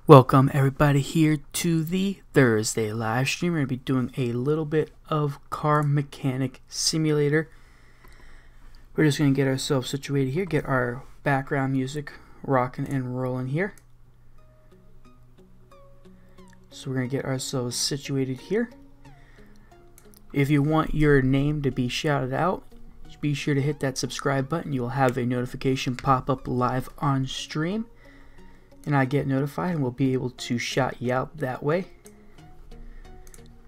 Welcome everybody here to the Thursday live stream. We're going to be doing a little bit of Car Mechanic Simulator. We're just going to get ourselves situated here, get our background music rocking and rolling here. So we're going to get ourselves situated here. If you want your name to be shouted out, be sure to hit that subscribe button. You will have a notification pop up live on stream, and I get notified and we'll be able to shout you out that way.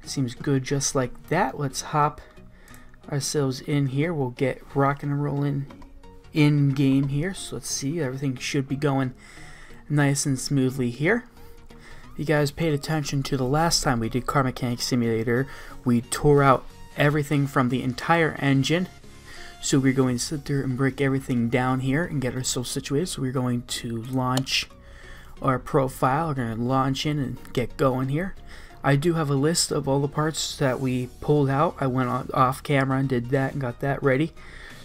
Seems good just like that. Let's hop ourselves in here. We'll get rocking and rolling in game here. So let's see, everything should be going nice and smoothly here. If you guys paid attention to the last time we did Car Mechanic Simulator, we tore out everything from the entire engine. So we're going to sit there and break everything down here and get ourselves situated. So we're going to launch our profile. We're going to launch in and get going here. I do have a list of all the parts that we pulled out. I went off camera and did that and got that ready.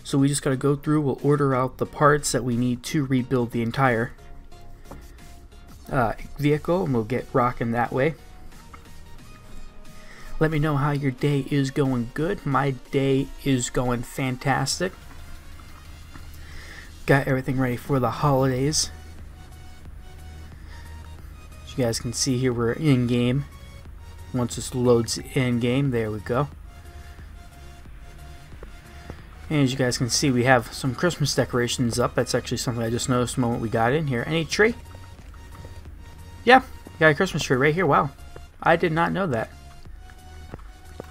So we just got to go through, we'll order out the parts that we need to rebuild the entire vehicle, and we'll get rocking that way. Let me know how your day is going. Good. My day is going fantastic. Got everything ready for the holidays. As you guys can see here, we're in game. Once this loads in game, there we go. And as you guys can see, we have some Christmas decorations up. That's actually something I just noticed the moment we got in here. Any tree? Yeah, got a Christmas tree right here. Wow, I did not know that.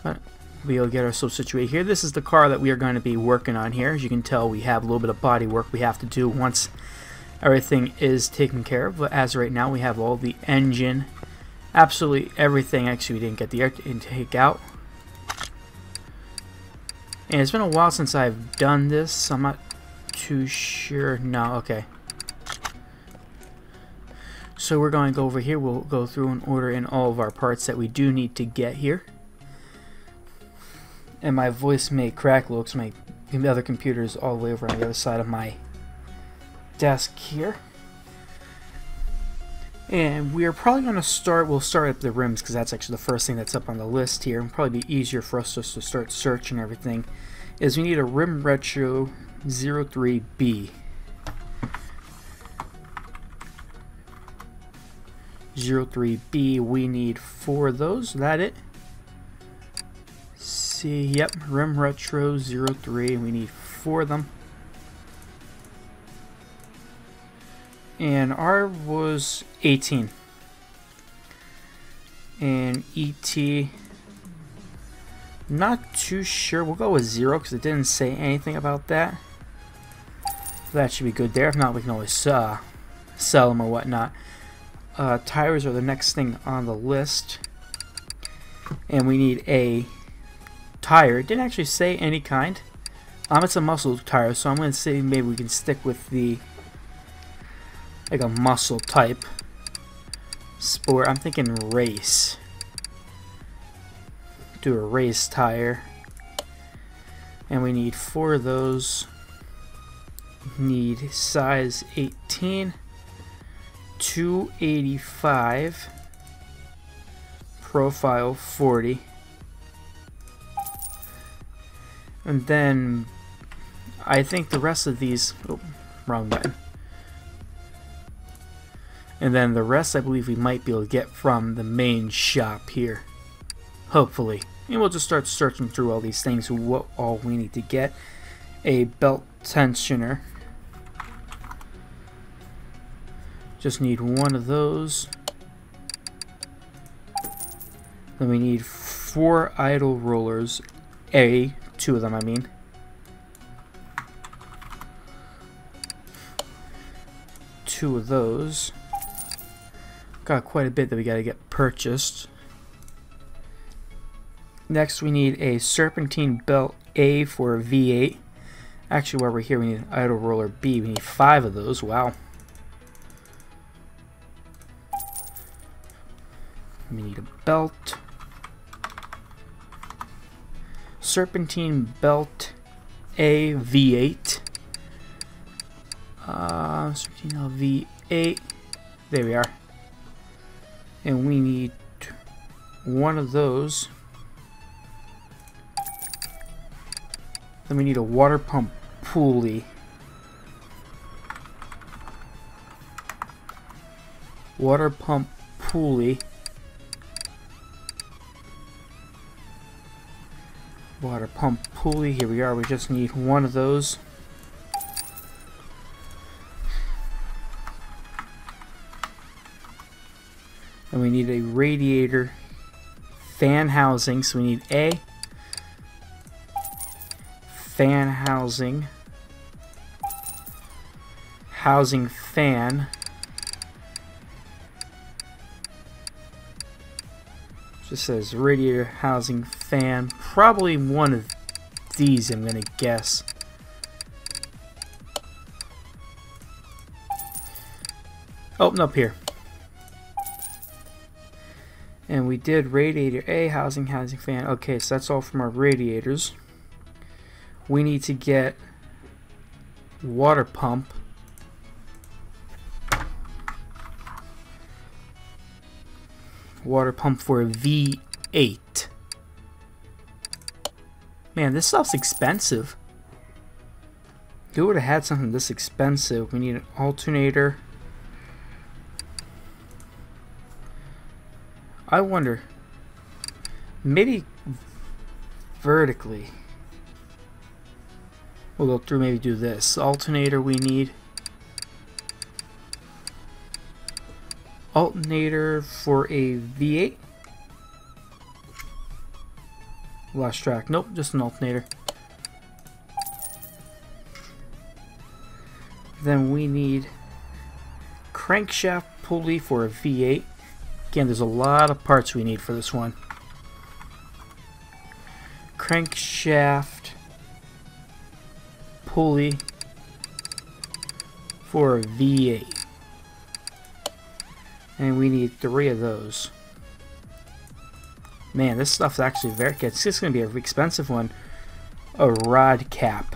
But we'll get ourselves situated here. This is the car that we are going to be working on here. As you can tell, we have a little bit of body work we have to do once everything is taken care of. But as of right now, we have all the engine, absolutely everything. Actually, we didn't get the air intake out. And it's been a while since I've done this. I'm not too sure. No, okay. So we're going to go over here. We'll go through and order in all of our parts that we do need to get here. And my voice may crack a little because my other computer is all the way over on the other side of my desk here. And we're probably going to start, we'll start at the rims because that's actually the first thing that's up on the list here. It'll probably be easier for us just to start searching everything. Is we need a Rim Retro 03B. 03B, we need 4 of those. Is that it? See, yep, Rim Retro 03, we need 4 of them. And R was 18. And ET, not too sure. We'll go with 0 because it didn't say anything about that. That should be good there. If not, we can always sell them or whatnot. Tires are the next thing on the list. And we need a tire. It didn't actually say any kind. It's a muscle tire, so I'm going to say maybe we can stick with the like a muscle type sport. I'm thinking race. Do a race tire. And we need 4 of those. Need size 18, 285, profile 40. And then I think the rest of these, oh, wrong button. And then the rest I believe we might be able to get from the main shop here. Hopefully. And we'll just start searching through all these things, what all we need to get. A belt tensioner. Just need 1 of those. Then we need 4 idle rollers. 2 of them, I mean. Two of those. Got quite a bit that we got to get purchased. Next, we need a serpentine belt A for a V8. Actually, while we're here, we need an idle roller B. We need 5 of those. Wow. We need a belt. Serpentine belt A V8. Serpentine V8. There we are. And we need 1 of those. Then we need a water pump pulley. Water pump pulley. Water pump pulley. Here we are. We just need 1 of those. And we need a radiator fan housing. So we need a fan housing. Housing fan. Just says radiator housing fan. Probably 1 of these, I'm gonna guess. Open up here. And we did radiator A, housing fan. Okay, so that's all from our radiators. We need to get water pump. Water pump for a V8. Man, this stuff's expensive. Who would have had something this expensive? We need an alternator. I wonder, maybe vertically. We'll go through, maybe do this. Alternator we need. Alternator for a V8. Lost track. Nope, just an alternator. Then we need crankshaft pulley for a V8. Again, there's a lot of parts we need for this one. Crankshaft pulley for a V8. And we need 3 of those. Man, this stuff's actually very good. It's just going to be an expensive one. A rod cap.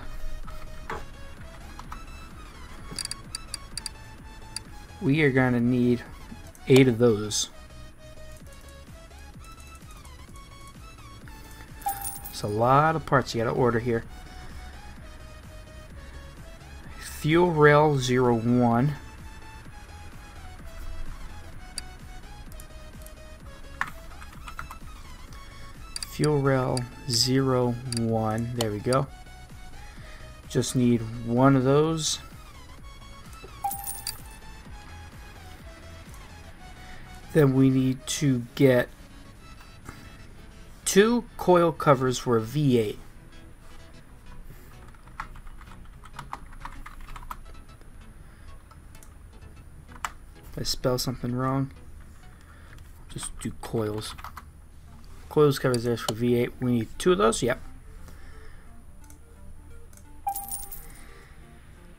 We are going to need 8 of those. It's a lot of parts you got to order here. Fuel rail 01. Fuel rail 01. There we go. Just need 1 of those. Then we need to get 2 coil covers for a V8. If I spell something wrong, just do coils. Coils covers there for V8. We need 2 of those. Yep.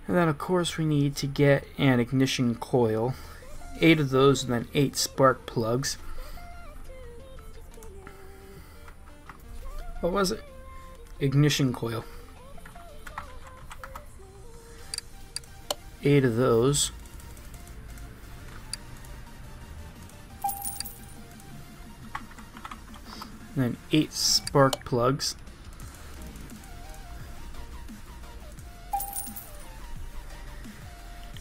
And then of course we need to get an ignition coil. 8 of those, and then 8 spark plugs. What was it? Ignition coil. 8 of those. And then 8 spark plugs.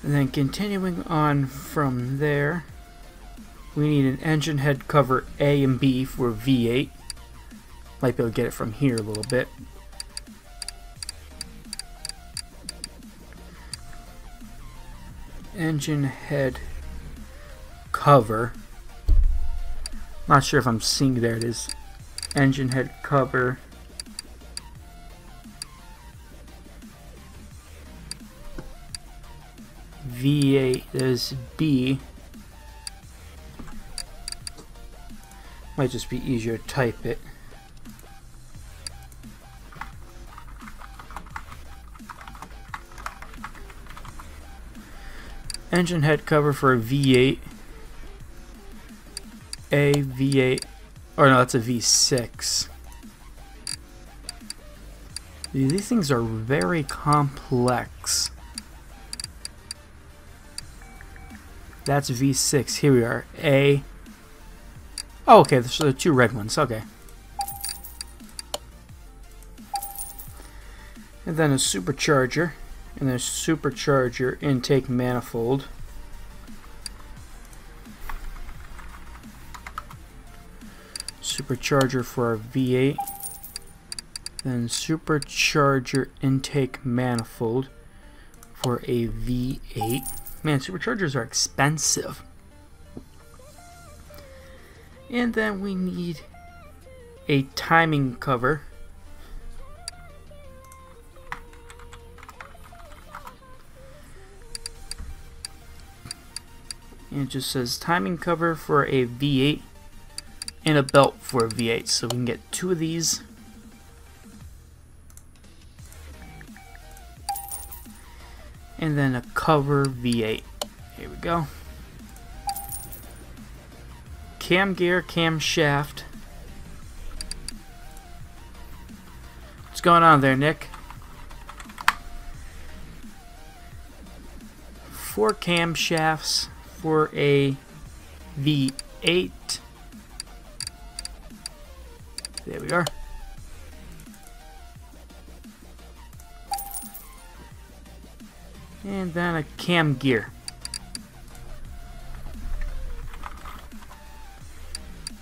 And then continuing on from there, we need an engine head cover A and B for V8. Might be able to get it from here a little bit. Engine head cover. Not sure if I'm seeing, there it is. Engine head cover. V8 is B. Might just be easier to type it. Engine head cover for a V8. A V8. Or no, that's a V6. These things are very complex. That's V6. Here we are. A. Oh, okay. So there are 2 red ones. Okay. And then a supercharger. And there's supercharger intake manifold. Supercharger for our V8. Then supercharger intake manifold for a V8. Man, superchargers are expensive. And then we need a timing cover. And it just says timing cover for a V8 and a belt for a V8. So we can get 2 of these. And then a cover V8. Here we go. Cam gear, camshaft. What's going on there, Nick? 4 camshafts for a V8. There we are. And then a cam gear.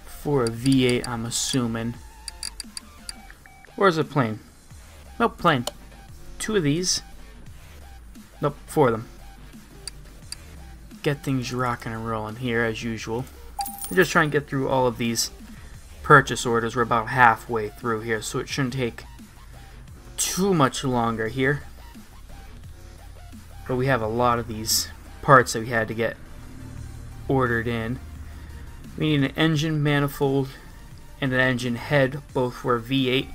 For a V8, I'm assuming. Or is it plain? Nope, plain. 2 of these. Nope, 4 of them. Get things rocking and rolling here as usual. I'm just trying to get through all of these purchase orders. We're about halfway through here, so it shouldn't take too much longer here. But we have a lot of these parts that we had to get ordered in. We need an engine manifold and an engine head, both for a V8.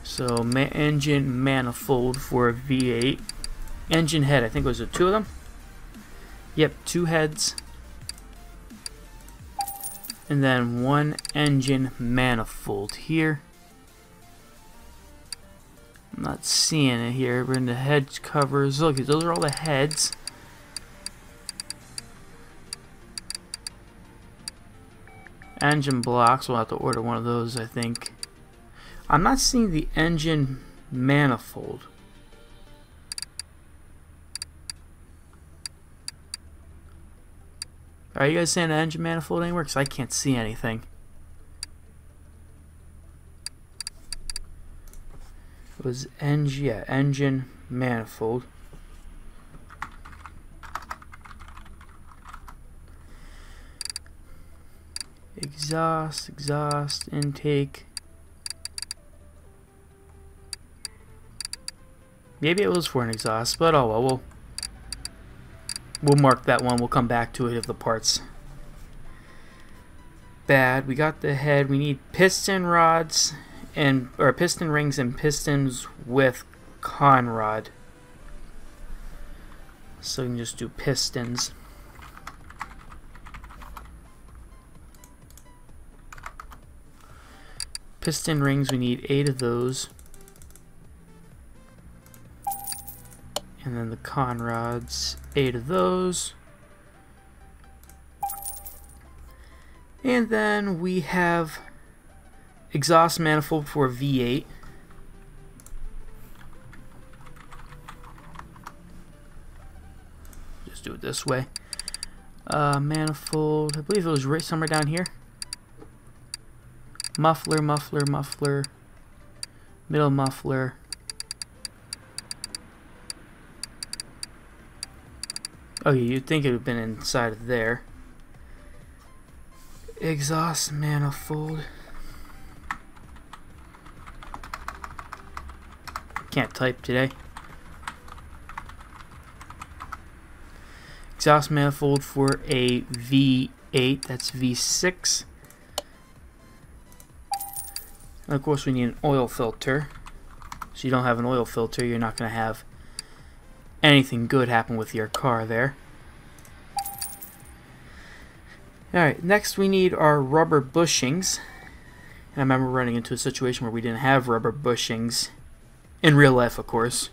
So engine manifold for a V8. Engine head, I think was it 2 of them? Yep, 2 heads. And then 1 engine manifold here. I'm not seeing it here. We're in the head covers. Look, those are all the heads. Engine blocks, we'll have to order one of those, I think. I'm not seeing the engine manifold. Are you guys saying the engine manifold anywhere? Because I can't see anything. It was engine manifold. Exhaust, intake. Maybe it was for an exhaust, but oh well, we'll mark that one. We'll come back to it if the part's bad. We got the head. We need piston rods or piston rings and pistons with conrod. So we can just do pistons. Piston rings, we need 8 of those. And then the conrods, 8 of those. And then we have exhaust manifold for V8. Just do it this way. Manifold, I believe it was right somewhere down here. Muffler, middle muffler. Oh, you'd think it would have been inside of there. Exhaust manifold. Can't type today. Exhaust manifold for a V8, that's V6. And of course we need an oil filter. So you don't have an oil filter, you're not going to have anything good happen with your car there. Alright, next we need our rubber bushings. And I remember running into a situation where we didn't have rubber bushings. In real life, of course.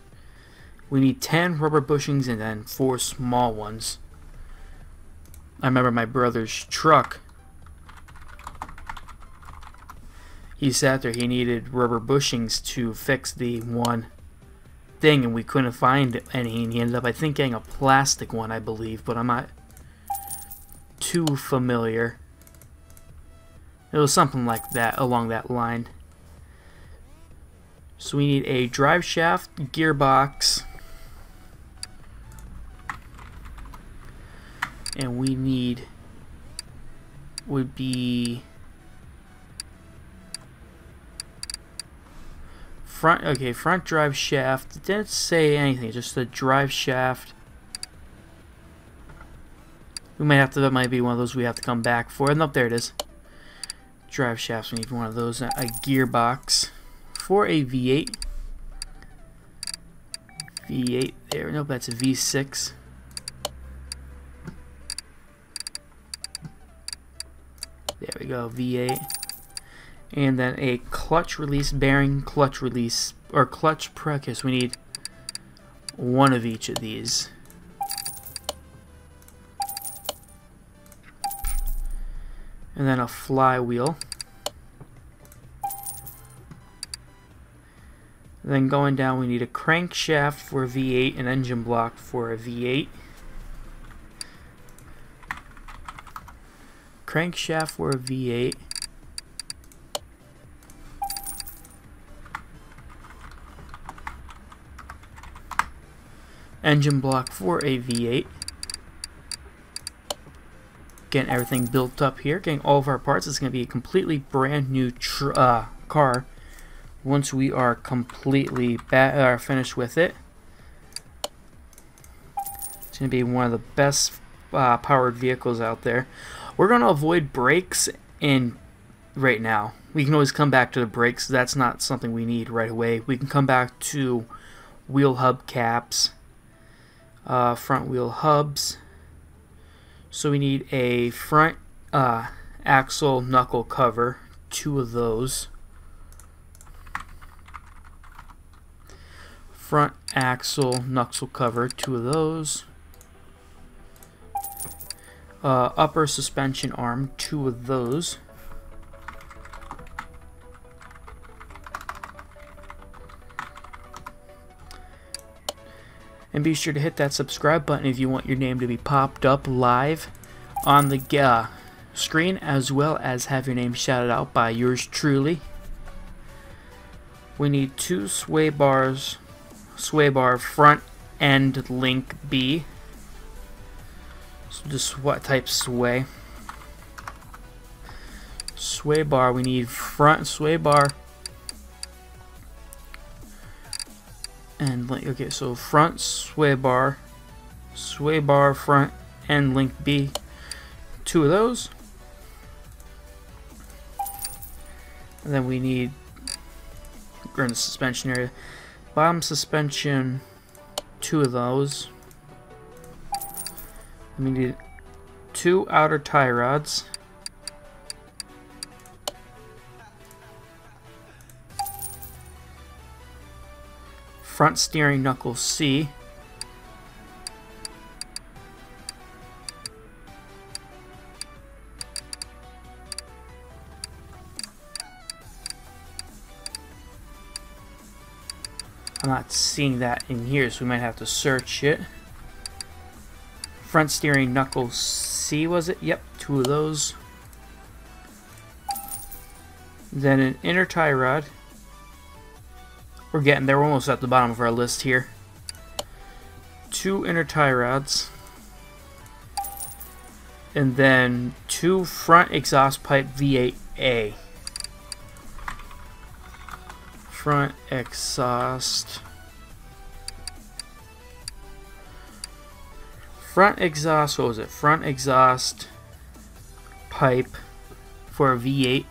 We need 10 rubber bushings and then 4 small ones. I remember my brother's truck. He sat there, he needed rubber bushings to fix the one thing, and we couldn't find any, and he ended up, I think, getting a plastic one, I believe, but I'm not too familiar. It was something like that, along that line. So we need a drive shaft, gearbox, and we need, would be front drive shaft. It didn't say anything, just the drive shaft. We might have to, that might be one of those we have to come back for. Nope, there it is. Drive shafts, we need one of those. A gearbox for a V8. V8 there, nope, that's a V6. There we go, V8. And then a clutch release bearing, clutch release, or clutch press. We need one of each of these. And then a flywheel. Then going down, we need a crankshaft for a V8, an engine block for a V8. Crankshaft for a V8. Engine block for a V8. Getting everything built up here, getting all of our parts. It's going to be a completely brand new car once we are completely finished with it. It's going to be one of the best powered vehicles out there. We're going to avoid brakes right now. We can always come back to the brakes. That's not something we need right away. We can come back to wheel hub caps, front wheel hubs. So we need a front axle knuckle cover, 2 of those. Front axle knuckle cover, 2 of those. Upper suspension arm, 2 of those. And be sure to hit that subscribe button if you want your name to be popped up live on the screen, as well as have your name shouted out by yours truly. We need 2 sway bars, sway bar front end link B. So just what type sway? Sway bar, we need front sway bar. And okay, so front sway bar front end link B, 2 of those. And then we need, we're in the suspension area, bottom suspension, 2 of those. And we need 2 outer tie rods. Front steering knuckle C. I'm not seeing that in here, so we might have to search it. Front steering knuckle C, was it? Yep, 2 of those. Then an inner tie rod. We're getting there. We're almost at the bottom of our list here. 2 inner tie rods. And then 2 front exhaust pipe V8A. Front exhaust. Front exhaust, what was it? Front exhaust pipe for a V8.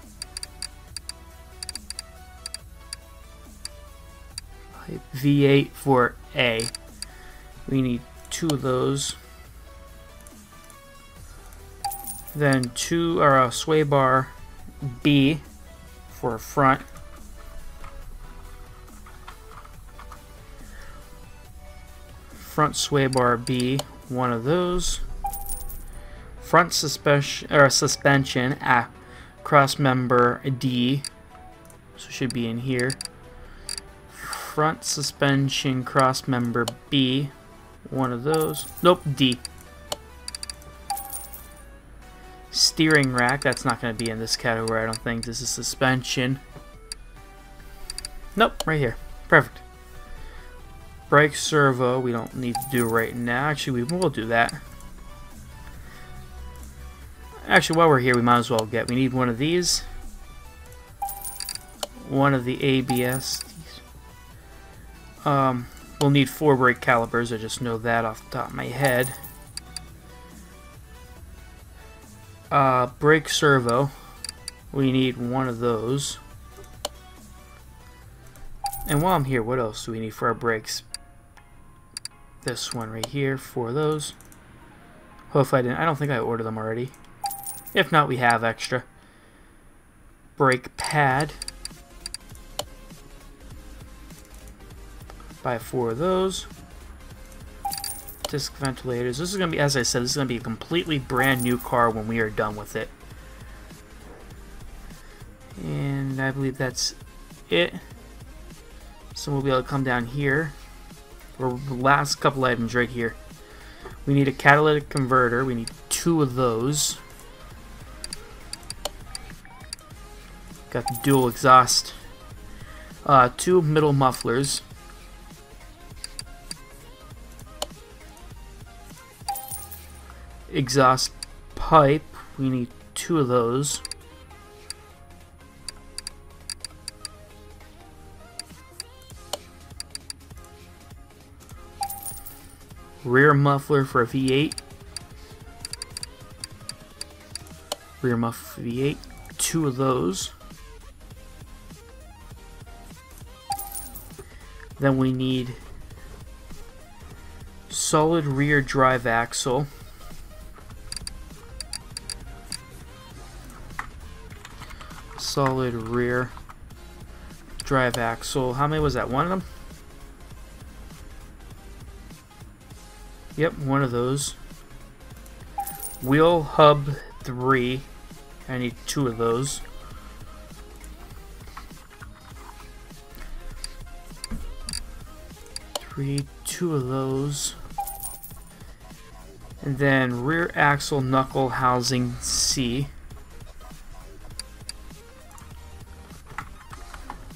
V8 for A. We need 2 of those. Then 2 are a sway bar B for front. Front sway bar B, 1 of those. Front suspension cross member D, so it should be in here. Front suspension cross member B, 1 of those. Nope, D. Steering rack, that's not going to be in this category, I don't think. This is suspension. Nope, right here. Perfect. Brake servo, we don't need to do right now. Actually, we will do that. Actually, while we're here, we might as well we need 1 of these. 1 of the ABS. We'll need 4 brake calipers, I just know that off the top of my head. Brake servo, we need 1 of those. And while I'm here, what else do we need for our brakes? This one right here, 4 of those. Hopefully I don't think I ordered them already. If not, we have extra. brake pad. Buy 4 of those. Disc ventilators. This is going to be, as I said, this is going to be a completely brand new car when we are done with it. And I believe that's it. So we'll be able to come down here. For the last couple items right here. We need a catalytic converter. We need 2 of those. Got the dual exhaust. 2 middle mufflers. Exhaust pipe. We need 2 of those. Rear muffler for a V8. Rear muffler V8. 2 of those. Then we need solid rear drive axle. Solid rear drive axle. How many was that? 1 of them? Yep, 1 of those. Wheel hub 3. I need 2 of those. Two of those. And then rear axle knuckle housing C.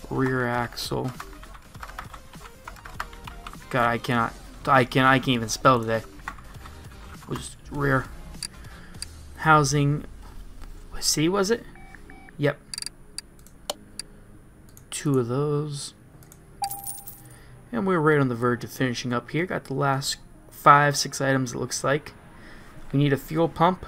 Rear axle. God, I can't even spell today. Was rear housing C, was it? Yep. 2 of those. And we're right on the verge of finishing up here. Got the last 5-6 items, it looks like. We need a fuel pump.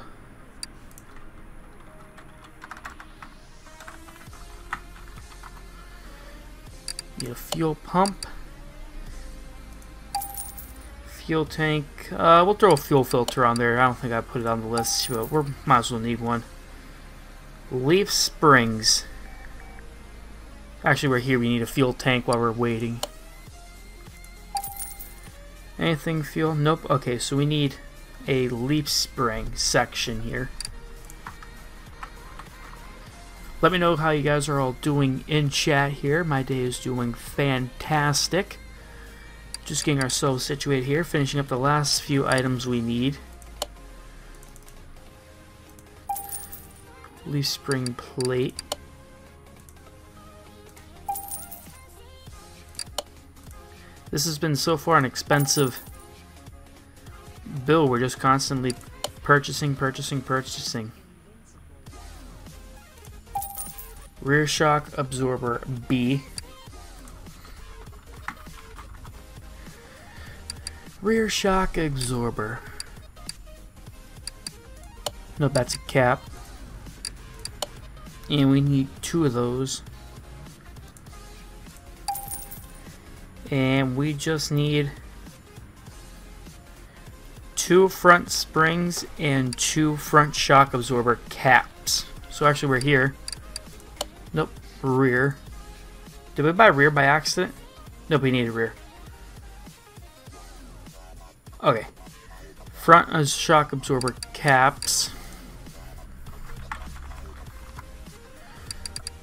Need a fuel pump. Fuel tank. We'll throw a fuel filter on there. I don't think I put it on the list, but we might as well need one. Leaf springs. Actually, we're here. We need a fuel tank while we're waiting. Anything fuel? Nope. Okay, so we need a leaf spring section here. Let me know how you guys are all doing in chat here. My day is doing fantastic. Just getting ourselves situated here, finishing up the last few items we need. Leaf spring plate. This has been so far an expensive bill. We're just constantly purchasing. Rear shock absorber B. Rear shock absorber. No, that's a cap. And we need 2 of those. And we just need 2 front springs and 2 front shock absorber caps. So actually we're here. Nope, rear. Did we buy rear by accident? Nope, we needed rear. Okay. Front shock absorber caps.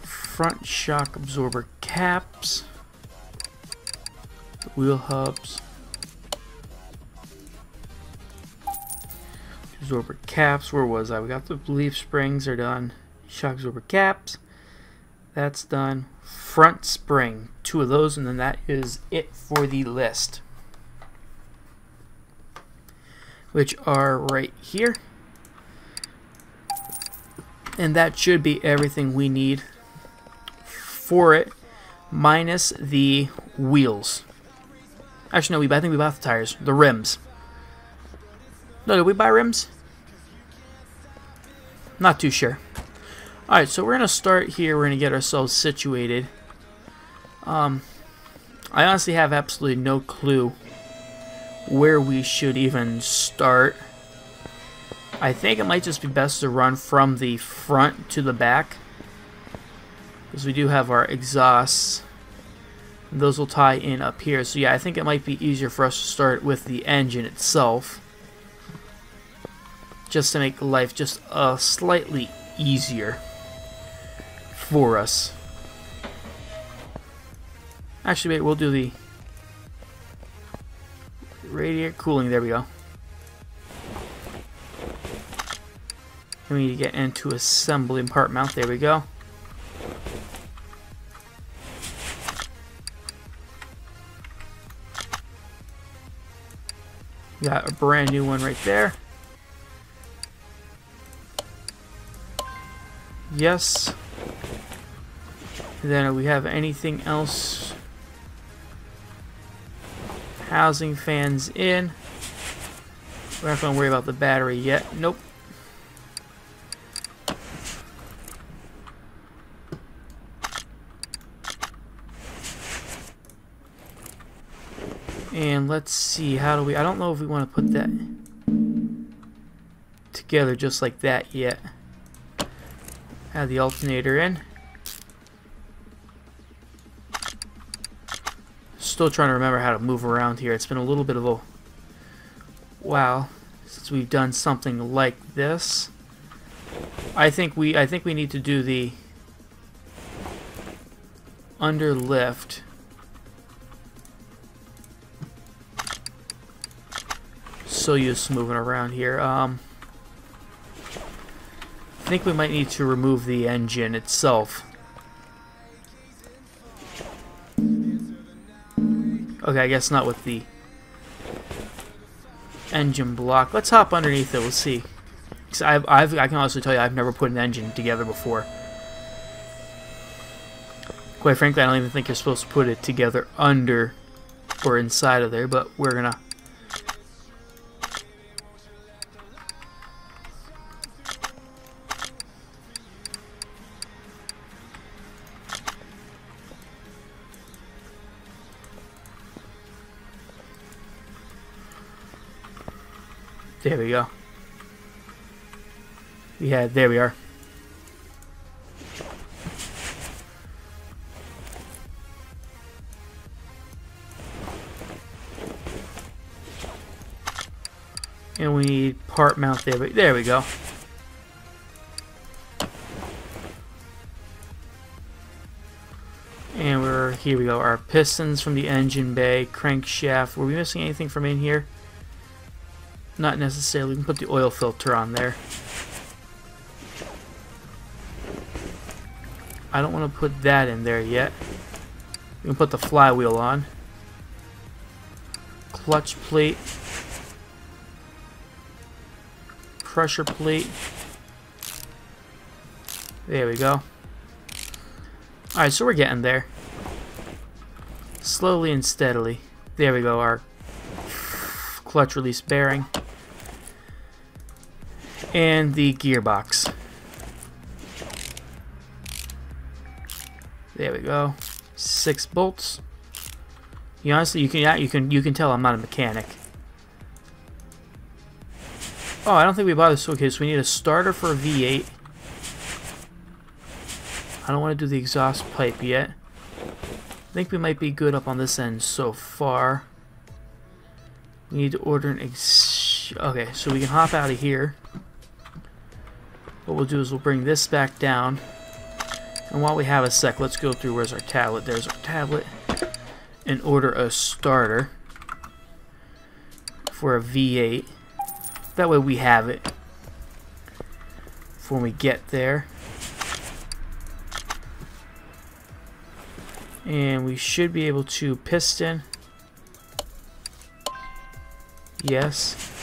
Front shock absorber caps. Wheel hubs. Absorber caps. Where was I? We got the leaf springs are done. Shock absorber caps. That's done. Front spring. 2 of those, and then that is it for the list. Which are right here. And that should be everything we need for it, minus the wheels. Actually, no, I think we bought the tires. The rims. No, did we buy rims? Not too sure. Alright, so we're going to start here. We're going to get ourselves situated. I honestly have absolutely no clue where we should even start. I think it might just be best to run from the front to the back. because we do have our exhausts. Those will tie in up here. So yeah, I think it might be easier for us to start with the engine itself, just to make life just slightly easier for us. Actually, wait, we'll do the radiator cooling. There we go. We need to get into assembly and part mount. There we go. Got a brand new one right there. Yes. And then we have anything else? Housing fans in. We're not going to worry about the battery yet. Nope. And let's see, how do we... I don't know if we want to put that together just like that yet. Add the alternator in. Still trying to remember how to move around here. It's been a little bit of a while since we've done something like this. I think we need to do the underlift. So used to moving around here. I think we might need to remove the engine itself. Okay, I guess not with the engine block. Let's hop underneath it. We'll see. I can honestly tell you I've never put an engine together before. Quite frankly, I don't even think you're supposed to put it together under or inside of there, but we're gonna... There we go. Yeah, there we are. And we need part mount there, but there we go. And here we go. Our pistons from the engine bay, crankshaft. Were we missing anything from in here? Not necessarily. We can put the oil filter on there. I don't want to put that in there yet. We can put the flywheel on. Clutch plate. Pressure plate. There we go. Alright, so we're getting there. Slowly and steadily. There we go, our clutch release bearing. And the gearbox. There we go. 6 bolts. Honestly, you can tell I'm not a mechanic. Oh, I don't think we bothered. So okay, so we need a starter for a V8. I don't want to do the exhaust pipe yet. I think we might be good up on this end so far. We need to order an okay, so we can hop out of here. What we'll do is we'll bring this back down. And while we have a sec, let's go through. Where's our tablet? There's our tablet. And order a starter for a V8. That way we have it for when we get there. And we should be able to piston. Yes.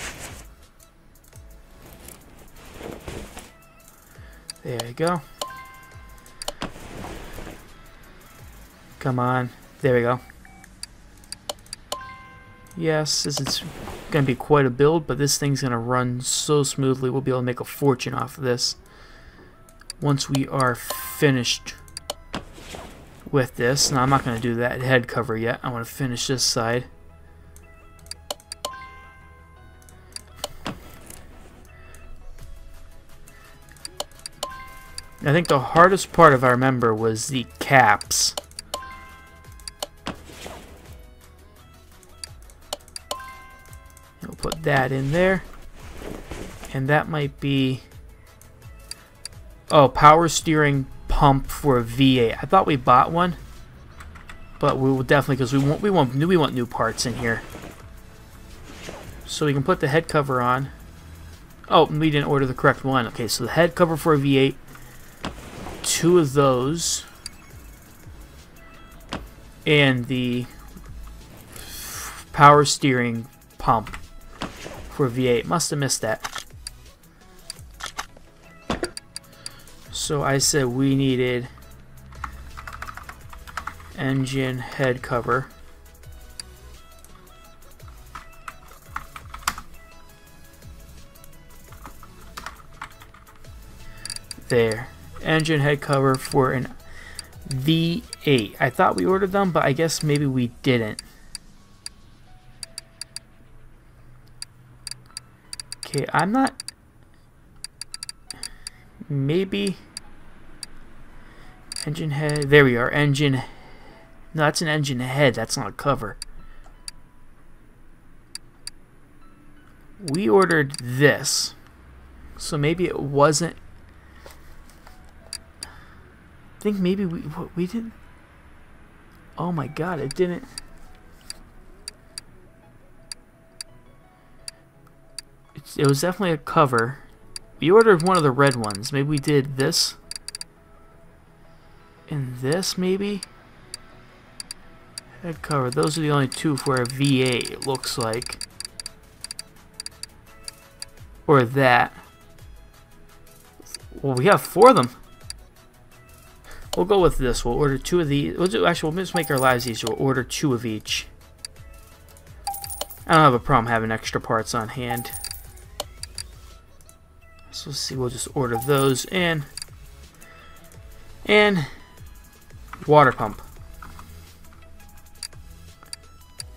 There you go. Come on. There we go. Yes, this is going to be quite a build, but this thing's going to run so smoothly. We'll be able to make a fortune off of this once we are finished with this. Now, I'm not going to do that head cover yet. I want to finish this side. I think the hardest part, if I remember, was the caps. We'll put that in there. And that might be... Oh, power steering pump for a V8. I thought we bought one. But we will definitely, because we want new parts in here. So we can put the head cover on. Oh, we didn't order the correct one. Okay, so the head cover for a V8. 2 of those. And the power steering pump for a V8. Must have missed that. So I said we needed engine head cover. There. Engine head cover for an V8. I thought we ordered them, but I guess maybe we didn't. Okay, I'm not... Maybe... Engine head... There we are. Engine... No, that's an engine head. That's not a cover. We ordered this. So maybe it wasn't... I think maybe we didn't... Oh my god, it didn't... It was definitely a cover. We ordered one of the red ones. Maybe we did this. And this, maybe? Head cover. Those are the only 2 for a V8, it looks like. Or that. Well, we have 4 of them. We'll go with this. We'll order 2 of these. Actually, we'll just make our lives easier. We'll order 2 of each. I don't have a problem having extra parts on hand. So let's see. We'll just order those and water pump.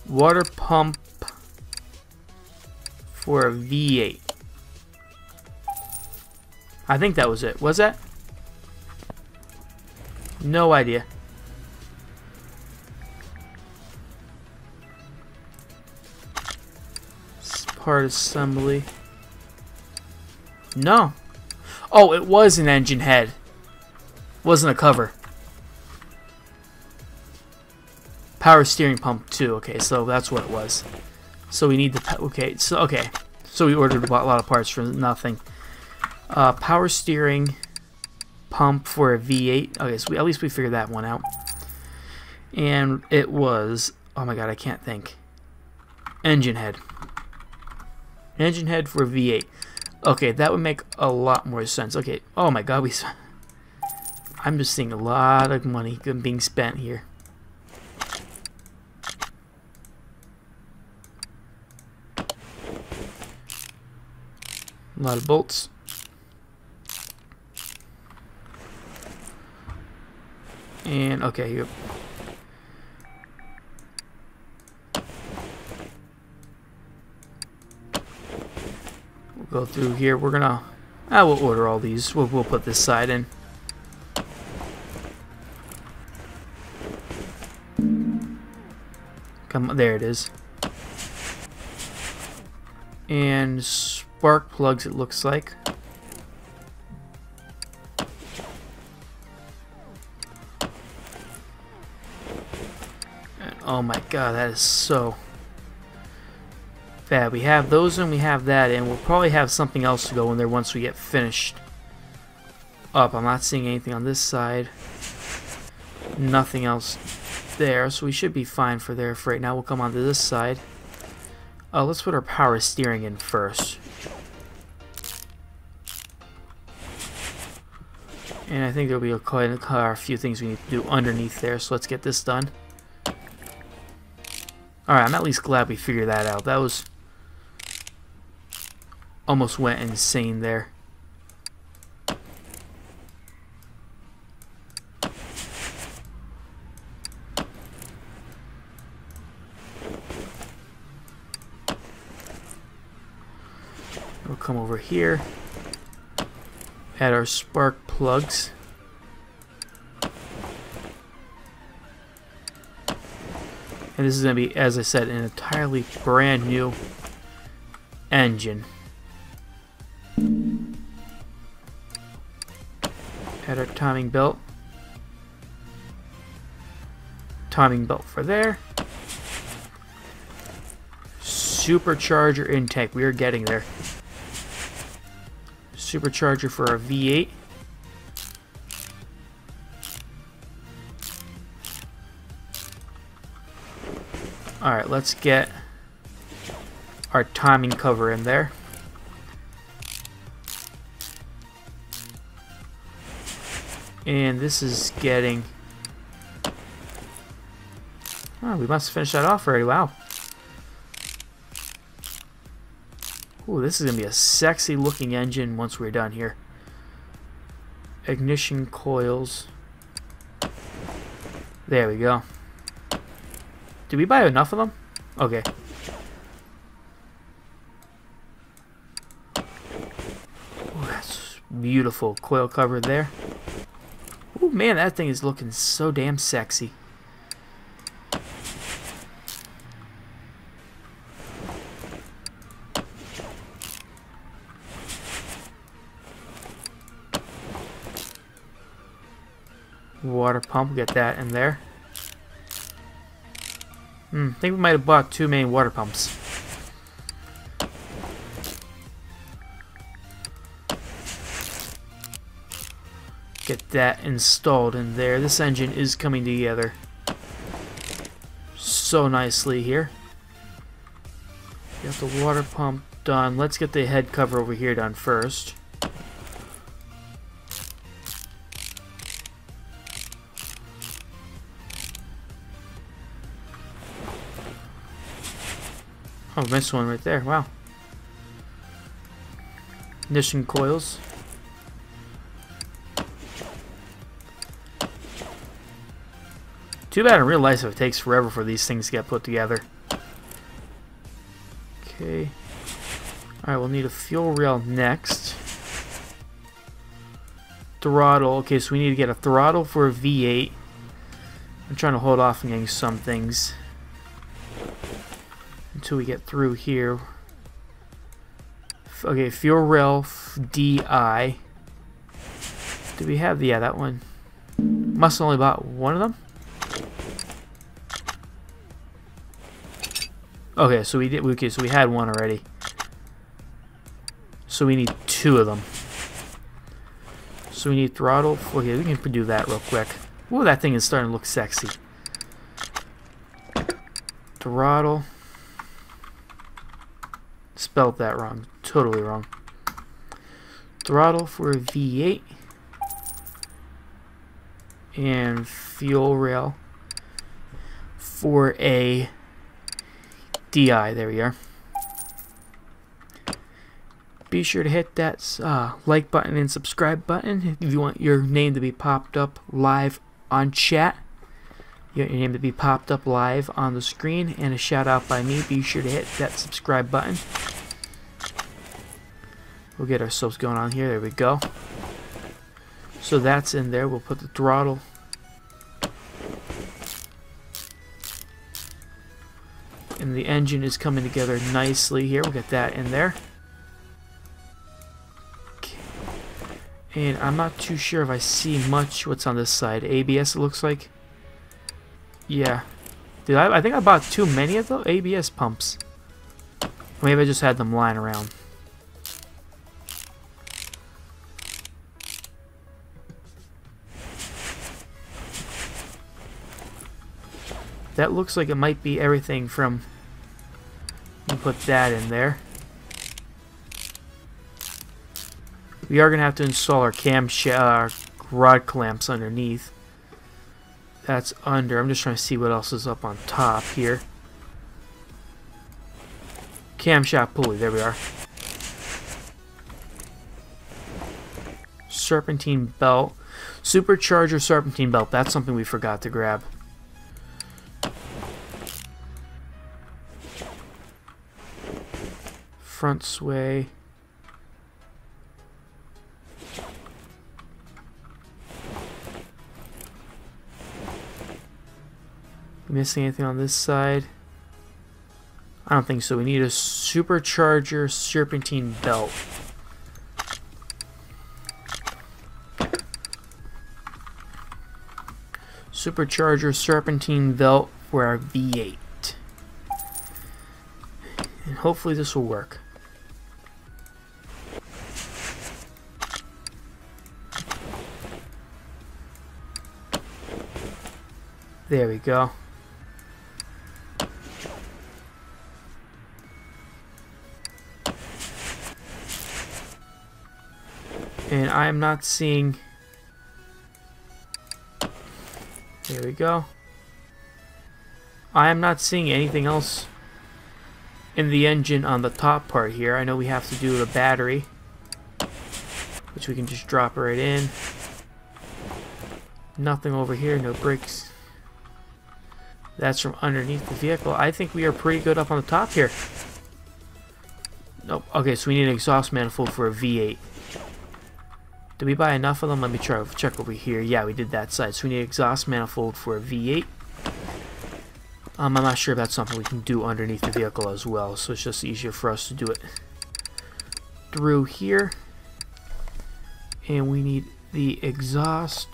Water pump for a V8. I think that was it. Was that? No idea. Part assembly. No. Oh, it was an engine head. Wasn't a cover. Power steering pump too. Okay, so that's what it was. So we need the okay. So we ordered a lot of parts for nothing. Power steering pump for a V8. Okay, so at least we figured that one out. And it was, oh my god, I can't think. Engine head. Engine head for a V8. Okay, that would make a lot more sense. Okay, oh my god, I'm just seeing a lot of money being spent here. A lot of bolts. And okay, here. We'll go through here. We're gonna. We'll order all these. We'll put this side in. Come on, there it is. And spark plugs. It looks like. Oh my god, that is so bad. We have those and we have that, and we'll probably have something else to go in there once we get finished up. I'm not seeing anything on this side. Nothing else there, so we should be fine for there for right now. We'll come onto this side. Let's put our power steering in first. And I think there'll be a few things we need to do underneath there, so let's get this done. Alright, I'm at least glad we figured that out. That was... almost went insane there. We'll come over here. Add our spark plugs. And this is going to be, as I said, an entirely brand new engine. Add our timing belt. Timing belt for there. Supercharger intake. We are getting there. Supercharger for our V8. Alright, let's get our timing cover in there. And this is getting... Oh, we must finish that off already. Wow. Ooh, this is going to be a sexy looking engine once we're done here. Ignition coils. There we go. Did we buy enough of them? Okay. Ooh, that's beautiful. Coil cover there. Ooh, man, that thing is looking so damn sexy. Water pump, get that in there. I think we might have bought too many water pumps. Get that installed in there. This engine is coming together so nicely here. Got the water pump done. Let's get the head cover over here done first. Oh, missed one right there. Wow. Ignition coils. Too bad in real life it takes forever for these things to get put together. Okay. Alright, we'll need a fuel rail next. Throttle. Okay, so we need to get a throttle for a V8. I'm trying to hold off on getting some things until we get through here. Okay, fuel rail DI. Do we have the, yeah, that one? Must have only bought one of them. Okay, so we did. Okay, so we had one already. So we need two of them. So we need throttle. Okay, we can do that real quick. Ooh, that thing is starting to look sexy. Throttle. Spelled that wrong. Totally wrong. Throttle for a V8. And fuel rail for a DI. There we are. Be sure to hit that like button and subscribe button if you want your name to be popped up live on chat. You want your name to be popped up live on the screen and a shout out by me. Be sure to hit that subscribe button. We'll get ourselves going on here. There we go. So that's in there. We'll put the throttle. And the engine is coming together nicely here. We'll get that in there. Okay. And I'm not too sure if I see much what's on this side. ABS, it looks like. Yeah. I think I bought too many of the ABS pumps. Maybe I just had them lying around. That looks like it might be everything from... You put that in there. We are going to have to install our rod clamps underneath. That's under. I'm just trying to see what else is up on top here. Camshaft pulley. There we are. Serpentine belt. Supercharger serpentine belt. That's something we forgot to grab. Front sway. Missing anything on this side? I don't think so. We need a supercharger serpentine belt. Supercharger serpentine belt for our V8. And hopefully this will work. There we go. And I am not seeing... There we go. I am not seeing anything else in the engine on the top part here. I know we have to do the battery, which we can just drop right in. Nothing over here, no brakes. That's from underneath the vehicle. I think we are pretty good up on the top here. Nope. Okay, so we need an exhaust manifold for a V8. Did we buy enough of them? Let me try to check over here. Yeah, we did that side. So we need an exhaust manifold for a V8. I'm not sure if that's something we can do underneath the vehicle as well. So it's just easier for us to do it through here. And we need the exhaust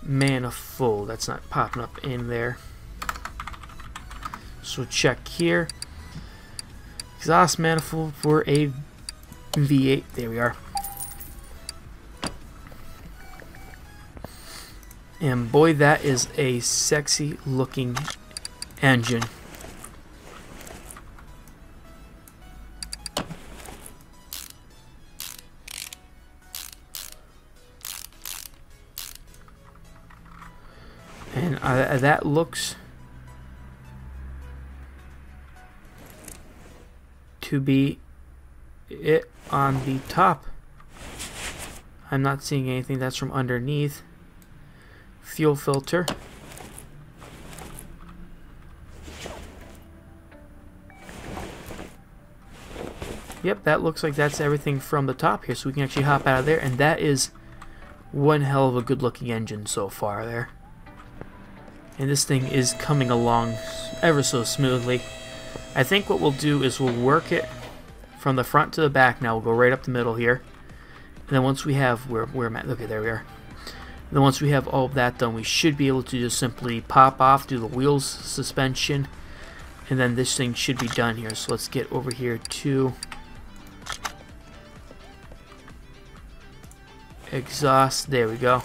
manifold. That's not popping up in there. So check here. Exhaust manifold for a V8. There we are. And boy, that is a sexy looking engine. And that looks to be it on the top. I'm not seeing anything that's from underneath. Fuel filter. Yep, that looks like that's everything from the top here, so we can actually hop out of there, and that is one hell of a good looking engine so far there. And this thing is coming along ever so smoothly. I think what we'll do is we'll work it from the front to the back now. We'll go right up the middle here. And then once we have, where am I? Okay, there we are. And then once we have all of that done, we should be able to just simply pop off, do the wheels suspension, and then this thing should be done here. So let's get over here to exhaust. There we go.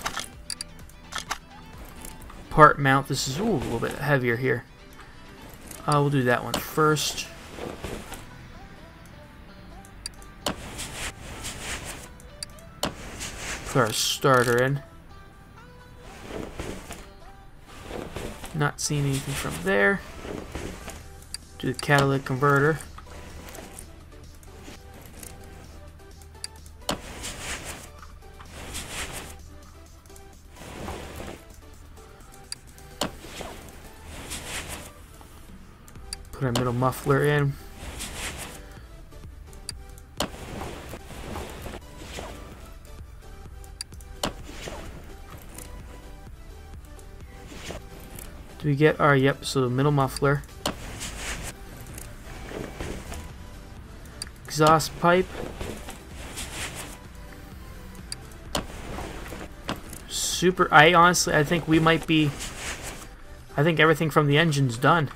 Part mount. This is a little bit heavier here. We'll do that one first. Put our starter in. Not seeing anything from there. Do the catalytic converter. Put our middle muffler in. Do we get our, yep, so the middle muffler. Exhaust pipe. Super, I think we might be, I think everything from the engine's done.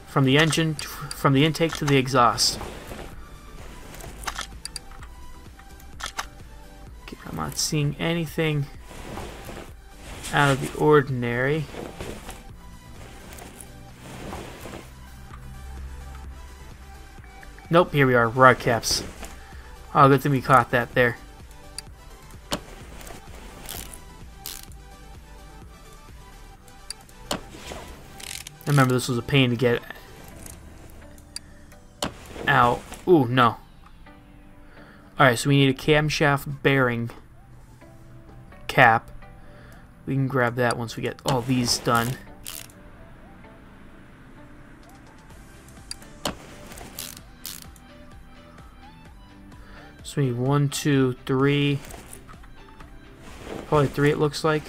From the engine, from the intake to the exhaust. Okay, I'm not seeing anything out of the ordinary. Nope, here we are, rod caps. Oh, good thing we caught that there. I remember this was a pain to get out. Ooh, no. Alright, so we need a camshaft bearing cap. We can grab that once we get all these done. So we need 1, 2, 3. Probably 3 it looks like.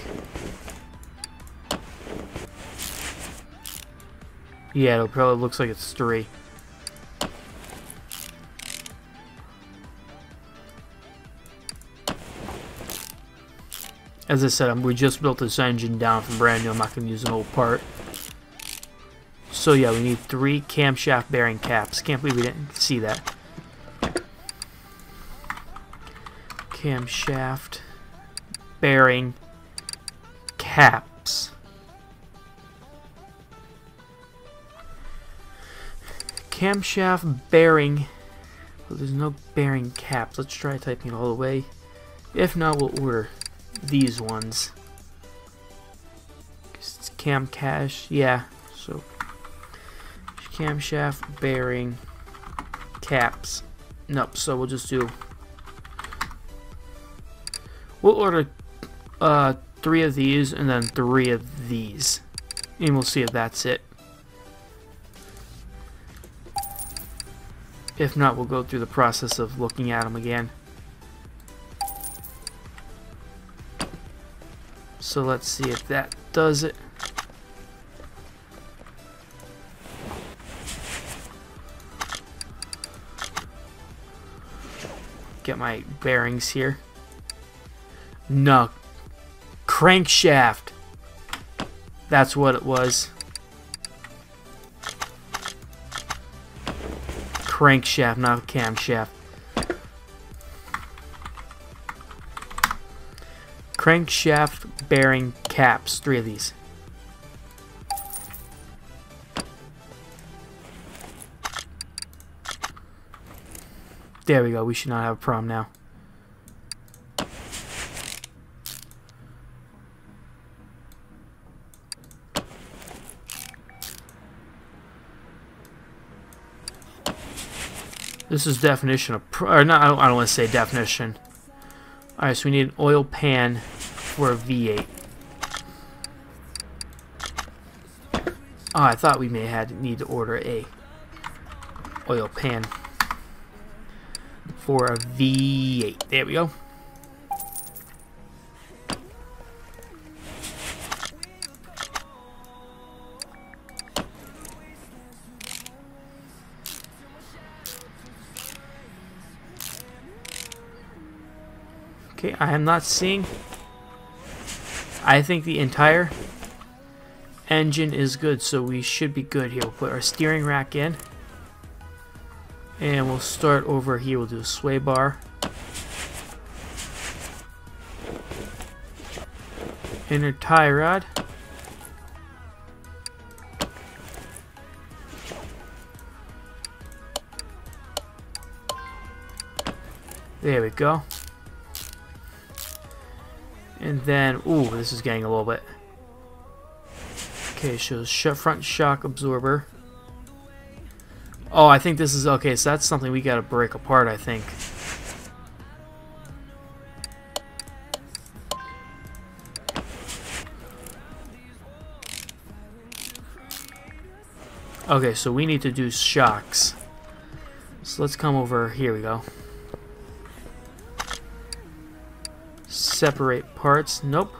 Yeah, it probably looks like it's 3. As I said, we just built this engine down from brand new. I'm not going to use an old part. So yeah, we need 3 camshaft bearing caps. Can't believe we didn't see that. Camshaft bearing caps. Camshaft bearing. Well, there's no bearing caps. Let's try typing it all the way. If not, we'll order these ones. It's cam cache. Yeah. So camshaft bearing caps. Nope. So we'll just do. We'll order 3 of these and then 3 of these, and we'll see if that's it. If not, we'll go through the process of looking at them again. So let's see if that does it. Get my bearings here. No. Crankshaft. That's what it was. Crankshaft, not camshaft. Crankshaft bearing caps. 3 of these. There we go. We should not have a problem now. This is definition of, or not, I don't want to say definition. Alright, so we need an oil pan for a V8. Oh, I thought we may need to order a oil pan for a V8. There we go. Okay, I am not seeing. I think the entire engine is good, so we should be good here. We'll put our steering rack in. And we'll start over here. We'll do a sway bar. Inner tie rod. There we go. And then, ooh, this is getting a little bit. Okay, shows front shock absorber. Oh, I think this is okay. So that's something we gotta break apart, I think. Okay, so we need to do shocks. So let's come over. Here we go. Separate parts. Nope.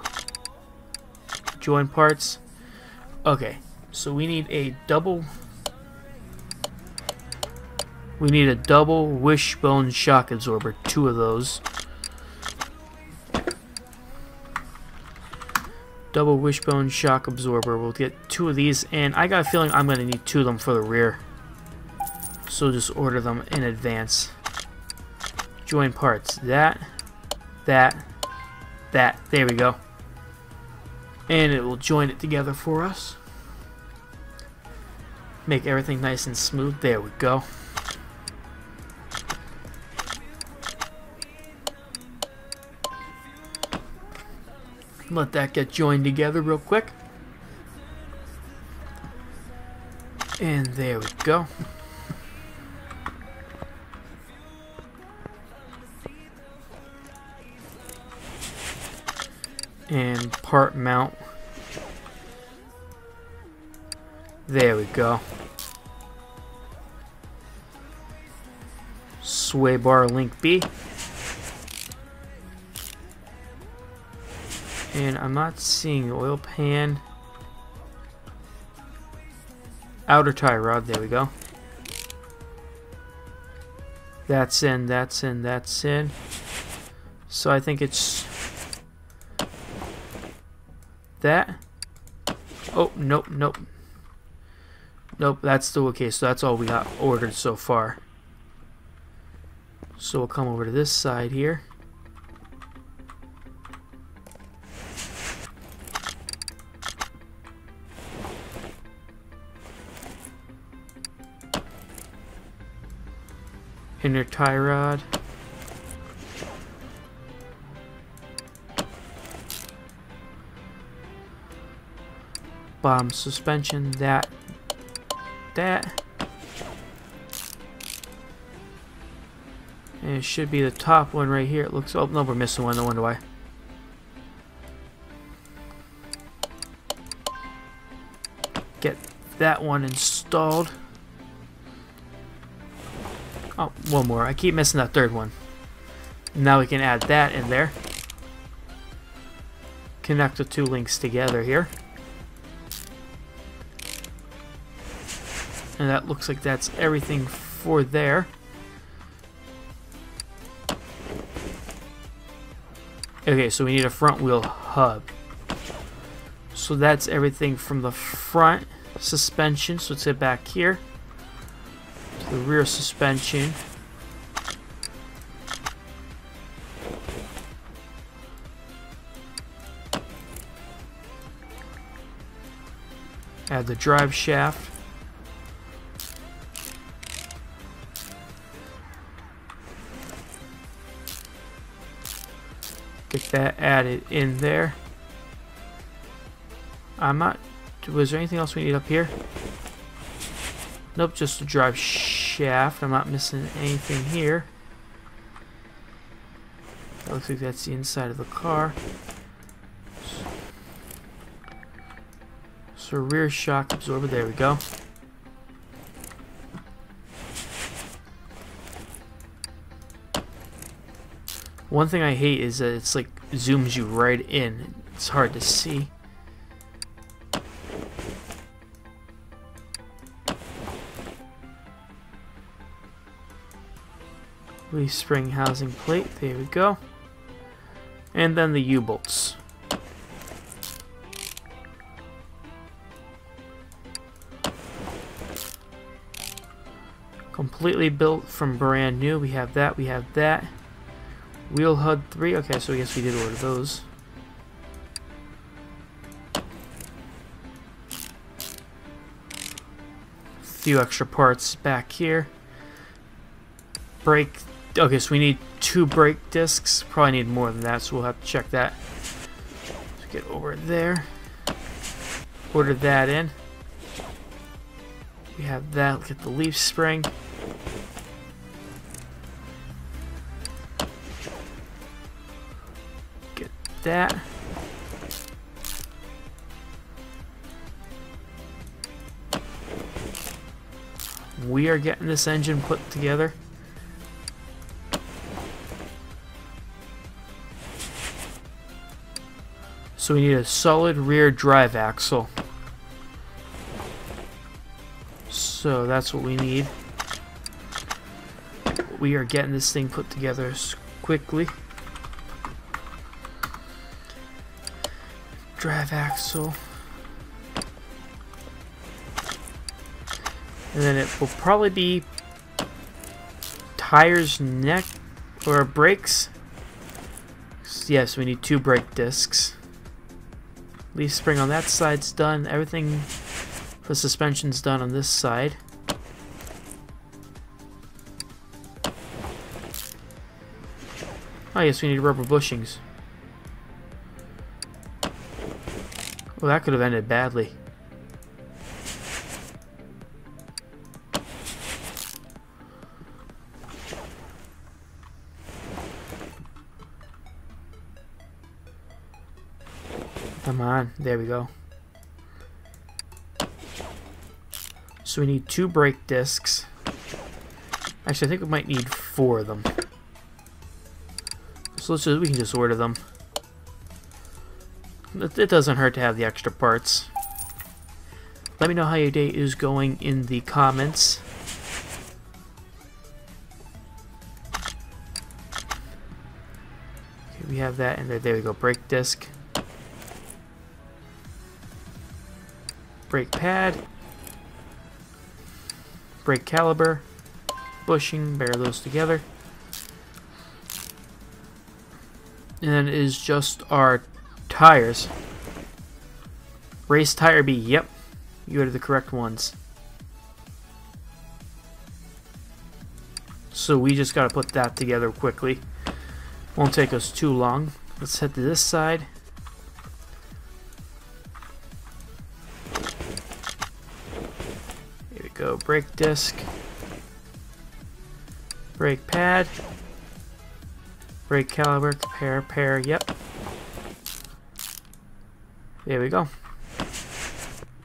Join parts. Okay, so we need a double. We need a double wishbone shock absorber. 2 of those. Double wishbone shock absorber. We'll get 2 of these, and I got a feeling I'm going to need 2 of them for the rear. So just order them in advance. Join parts. That. There we go. And it will join it together for us. Make everything nice and smooth. There we go. Let that get joined together real quick. And there we go. And part mount. There we go. Sway bar link B. And I'm not seeing the oil pan. outer tie rod. There we go. That's in, that's in, that's in. So I think it's that. Oh, nope, nope. Nope, that's still okay. So that's all we got ordered so far. So we'll come over to this side here. Inner tie rod. Bottom suspension, that. And it should be the top one right here. It looks, oh no, we're missing one, no wonder why. Get that one installed. Oh, one more. I keep missing that third one. Now we can add that in there. Connect the two links together here. And that looks like that's everything for there. Okay, so we need a front wheel hub. So that's everything from the front suspension. So let's head back here to the rear suspension. Add the drive shaft. Get that added in there. I'm not... Was there anything else we need up here? Nope, just the drive shaft. I'm not missing anything here. That looks like that's the inside of the car. So rear shock absorber, there we go. One thing I hate is that it's like zooms you right in. It's hard to see. Leaf spring housing plate, there we go. And then the U-bolts. Completely built from brand new. We have that, we have that. Wheel HUD 3, okay, so I guess we did order those. A few extra parts back here. Brake, okay, so we need 2 brake discs. Probably need more than that, so we'll have to check that. Let's get over there. Order that in. We have that, look at the leaf spring. That. We are getting this engine put together. So we need a solid rear drive axle. So that's what we need. We are getting this thing put together quickly. Drive axle. And then it will probably be tires, neck, or brakes. Yes, we need 2 brake discs. Leaf spring on that side's done. Everything for suspension's done on this side. Oh yes, we need rubber bushings. Well, that could have ended badly. Come on, there we go. So we need 2 brake discs. Actually, I think we might need 4 of them. So we can just order them. It doesn't hurt to have the extra parts. Let me know how your day is going in the comments. Okay, we have that in there. There we go. Brake disc. Brake pad. Brake caliper. Bushing. Bear those together. And then it is just our tires. Race tire B. Yep. You are the correct ones. So we just got to put that together quickly. Won't take us too long. Let's head to this side. Here we go. Brake disc. Brake pad. Brake caliper. Pair. Yep. There we go.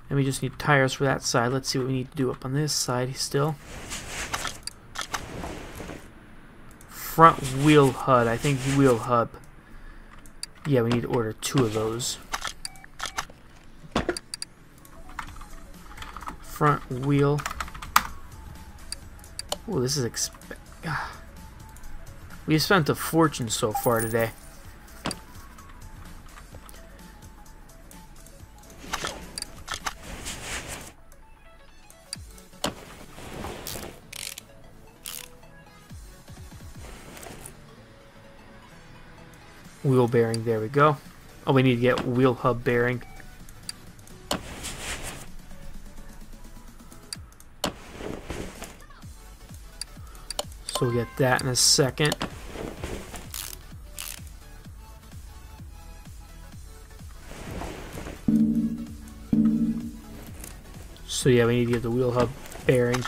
And we just need tires for that side. Let's see what we need to do up on this side still. Front wheel HUD. I think wheel hub. Yeah, we need to order 2 of those. Front wheel. Oh, this is we spent a fortune so far today. Wheel bearing, there we go. Oh, we need to get wheel hub bearing. So we'll get that in a second. So yeah, we need to get the wheel hub bearing.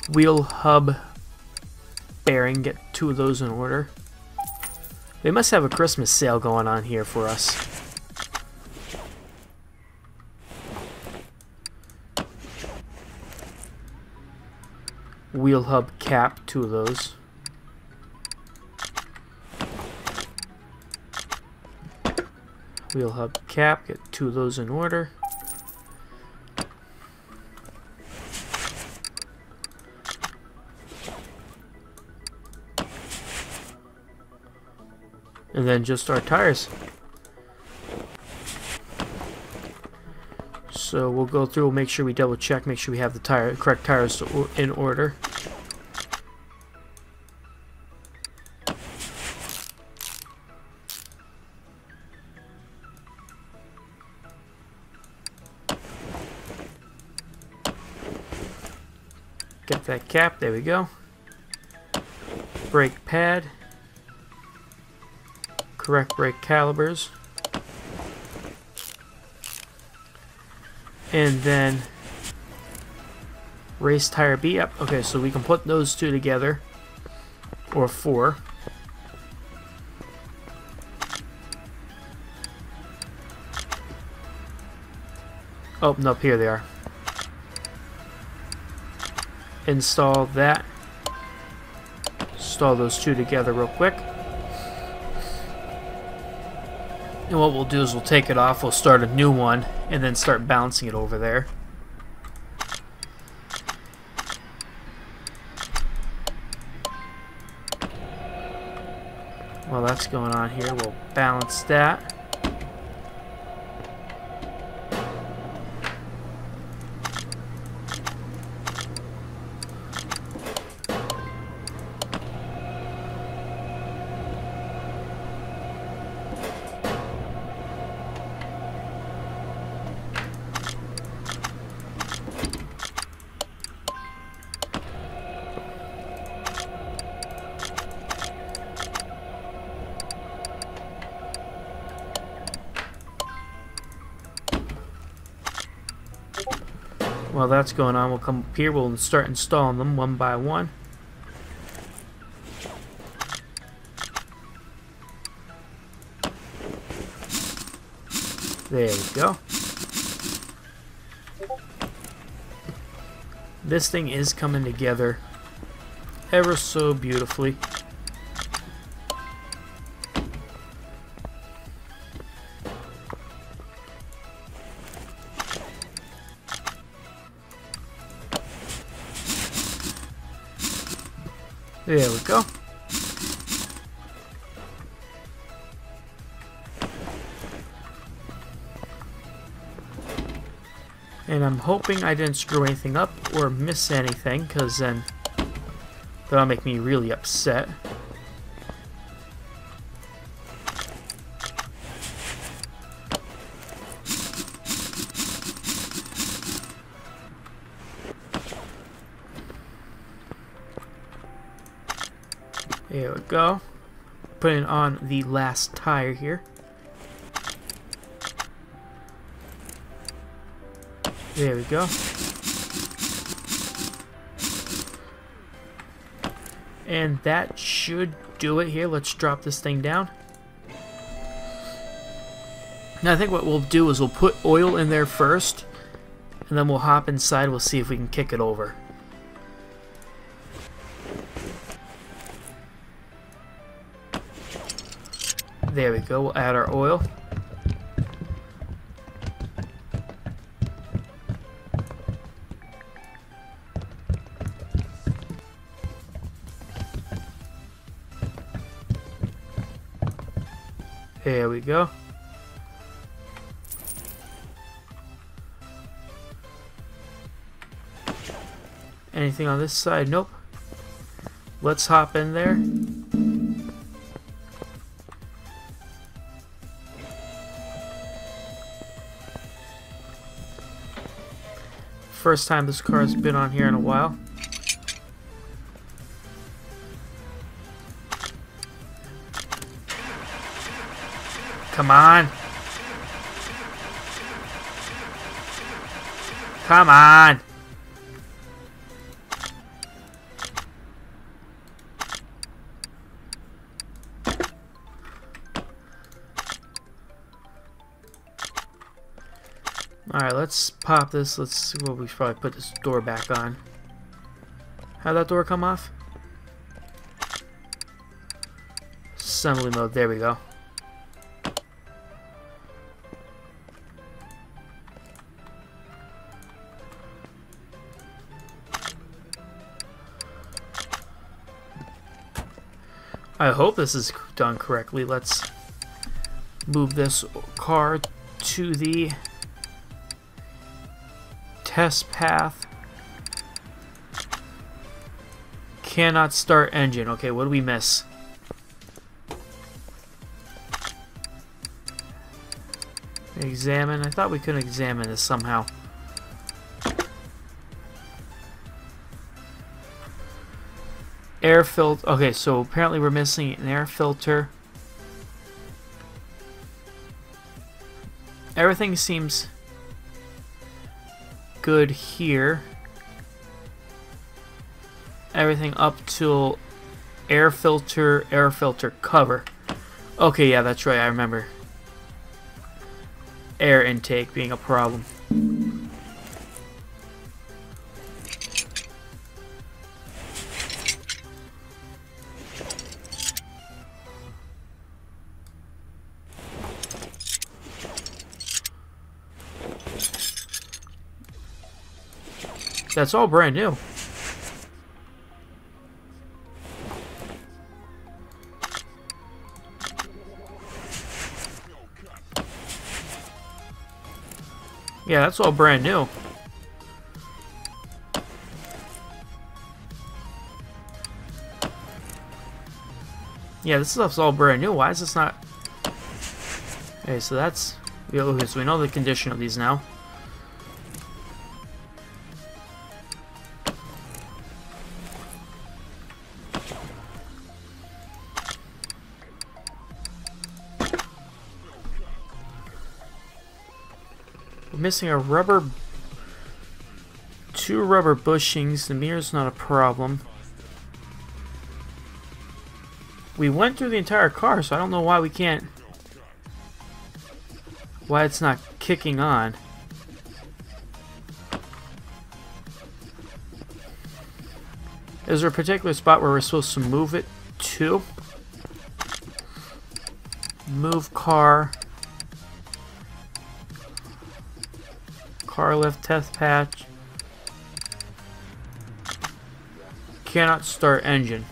Wheel hub bearing, get 2 of those in order. They must have a Christmas sale going on here for us. Wheel hub cap, 2 of those. Wheel hub cap, get 2 of those in order. And then just our tires. So we'll go through, we'll make sure we double check, make sure we have the correct tires in order. Get that cap, there we go. Brake pad. Correct brake calibers. And then race tire B. Yep. Okay, so we can put those 2 together. Or 4. Oh, nope, here they are. Install that. Install those 2 together real quick. And what we'll do is we'll take it off, we'll start a new one, and then start bouncing it over there. While that's going on here, we'll balance that. While that's going on, we'll come up here, we'll start installing them one by one. There we go. This thing is coming together ever so beautifully. There we go. And I'm hoping I didn't screw anything up or miss anything, because then that'll make me really upset. There we go. Putting on the last tire here. There we go. And that should do it here. Let's drop this thing down. Now I think what we'll do is we'll put oil in there first, and then we'll hop inside. We'll see if we can kick it over. There we go. We'll add our oil. There we go. Anything on this side? Nope. Let's hop in there. First time this car's been on here in a while. Come on. Come on. Alright, let's pop this. Let's see. Well, we should probably put this door back on. How'd that door come off? Assembly mode. There we go. I hope this is done correctly. Let's move this car to the test path. Cannot start engine. Okay, what do we miss? Examine. I thought we could examine this somehow. Air filter. Okay, so apparently we're missing an air filter. Everything seems good here. Everything up till air filter cover. Okay, yeah, that's right. I remember air intake being a problem. That's all brand new. Yeah, that's all brand new. Yeah, this stuff's all brand new. Why is this not... Okay, so that's... Okay, so we know the condition of these now. We're missing a rubber... 2 rubber bushings. The mirror's not a problem. We went through the entire car, so I don't know why we can't... Why it's not kicking on. Is there a particular spot where we're supposed to move it to? Move car. Car lift test patch. Cannot start engine.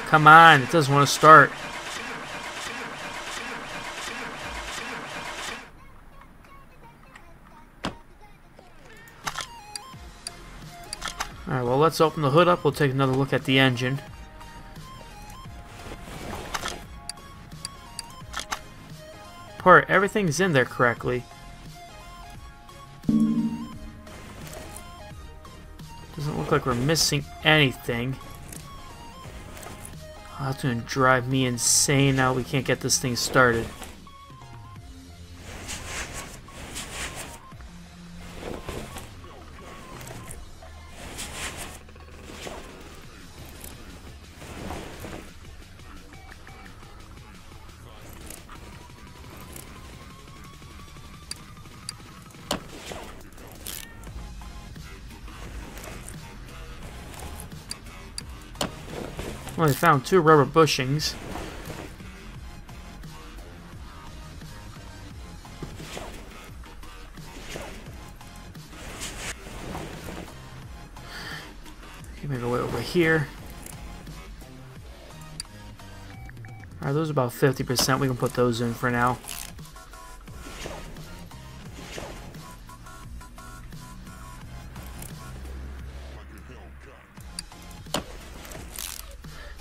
Come on, it doesn't want to start. Alright, well, let's open the hood up. We'll take another look at the engine. Everything's in there correctly. Doesn't look like we're missing anything. Oh, that's gonna drive me insane now we can't get this thing started. Well, they found 2 rubber bushings. Okay, make our way over here. Alright, those are about 50%. We can put those in for now.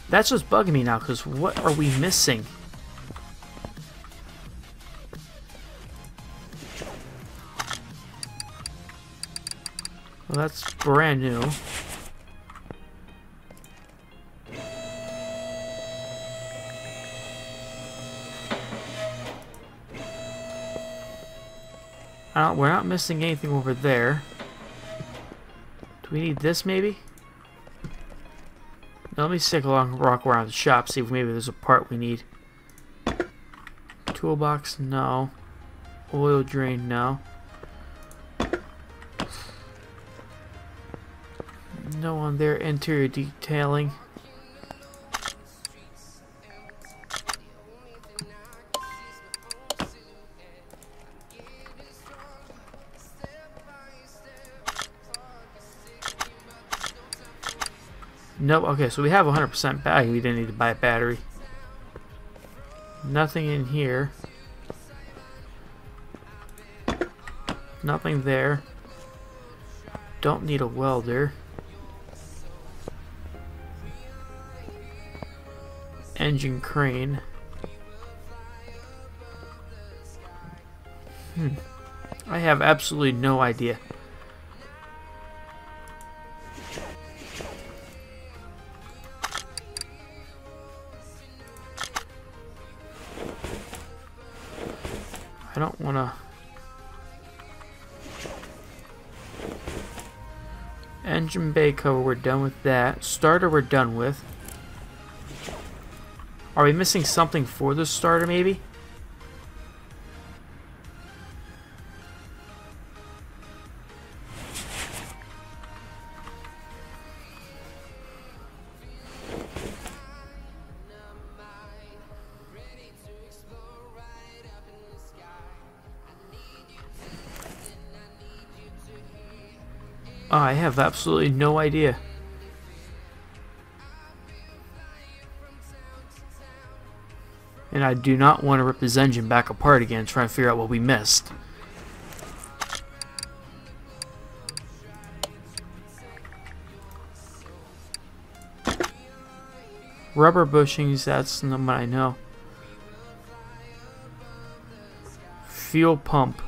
That's just bugging me now, because what are we missing? Well, that's brand new. We're not missing anything over there. Do we need this, maybe? Now, let me take a long walk around the shop, see if maybe there's a part we need. Toolbox, no. Oil drain, no. No on there. Interior detailing. Nope, okay, so we have 100% battery. We didn't need to buy a battery. Nothing in here. Nothing there. Don't need a welder. Engine crane. I have absolutely no idea. I don't want to... Engine bay cover, we're done with that. Starter, we're done with. Are we missing something for the starter, maybe? Oh, I have absolutely no idea. And I do not want to rip this engine back apart again, trying to figure out what we missed. Rubber bushings, that's not what I know. Fuel pump.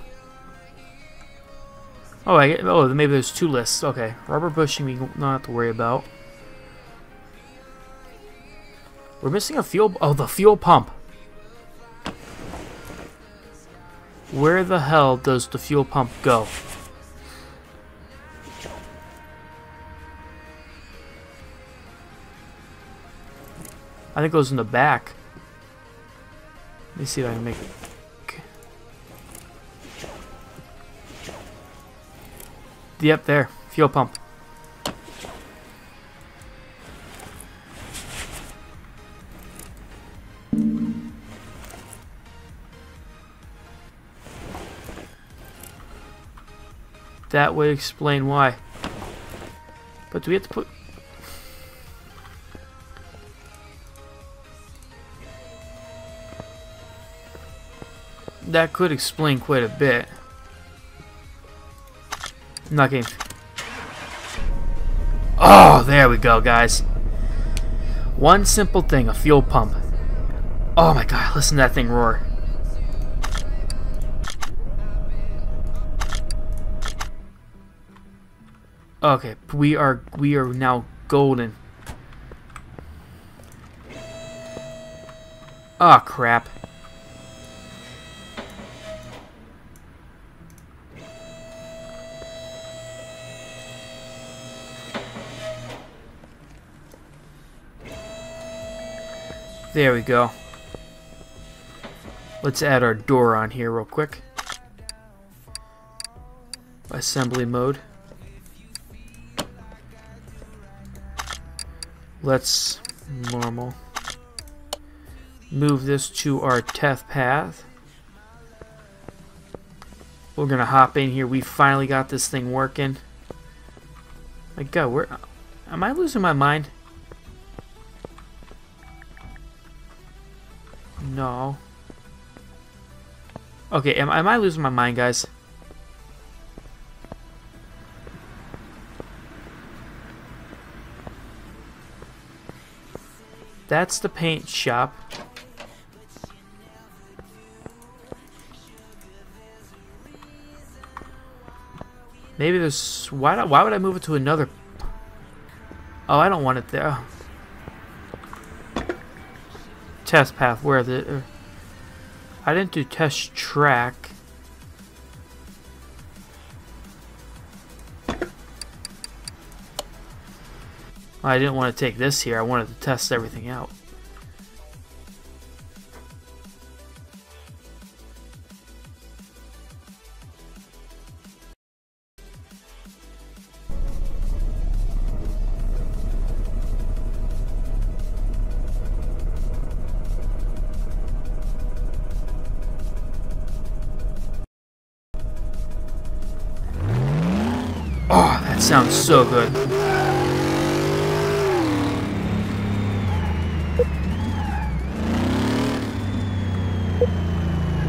Oh, maybe there's 2 lists. Okay, rubber bushing we don't have to worry about. We're missing a fuel... Oh, the fuel pump. Where the hell does the fuel pump go? I think it goes in the back. Let me see if I can make... Yep, there. Fuel pump. That would explain why. But do we have to put... That could explain quite a bit. I'm not getting... Oh, there we go, guys. One simple thing, a fuel pump. Oh my god, listen to that thing roar. Okay, we are now golden. Oh crap. There we go. Let's add our door on here real quick. Assembly mode. Let's normal. Move this to our test path. We're gonna hop in here. We finally got this thing working. My god, where am I losing my mind? No. Okay, am I losing my mind, guys? That's the paint shop. Maybe there's... Why would I move it to another... Oh, I don't want it there. Test path, where the... I didn't do test track. I didn't want to take this here. I wanted to test everything out. Oh, that sounds so good.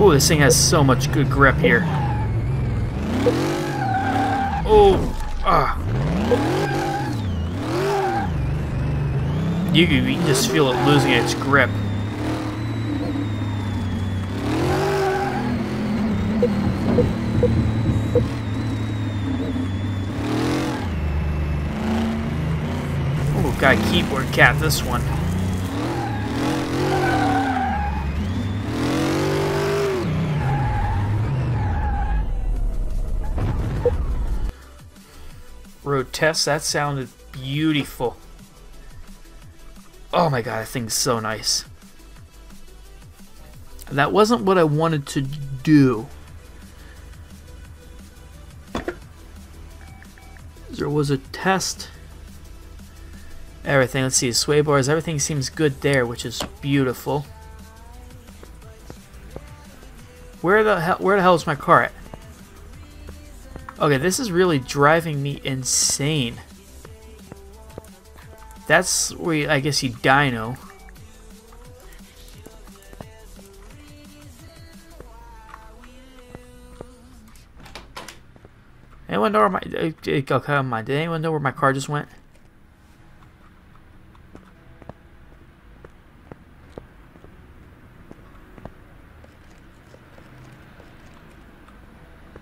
Ooh, this thing has so much good grip here. Oh, you can just feel it losing its grip. Oh, got a keyboard cat this one. Road test, that sounded beautiful. Oh my god, that thing's so nice. That wasn't what I wanted to do. There was a test. Everything, let's see, sway bars, everything seems good there, which is beautiful. Where the hell is my car at? Okay, this is really driving me insane. That's where I guess you dyno. Anyone know where my... Oh, come on. Did anyone know where my car just went?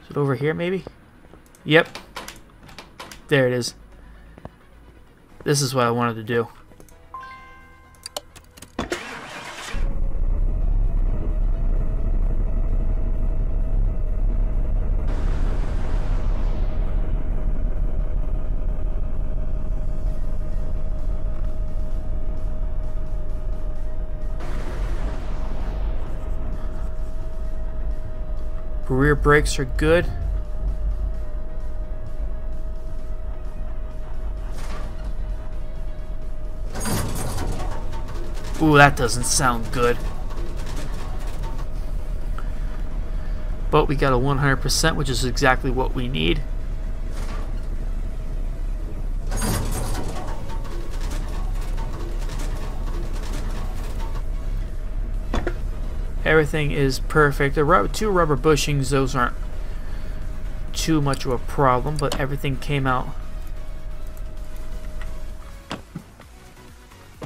Is it over here, maybe? Yep. There it is. This is what I wanted to do. Rear brakes are good. Ooh, that doesn't sound good. But we got a 100%, which is exactly what we need. Everything is perfect. The two rubber bushings, those aren't too much of a problem, but everything came out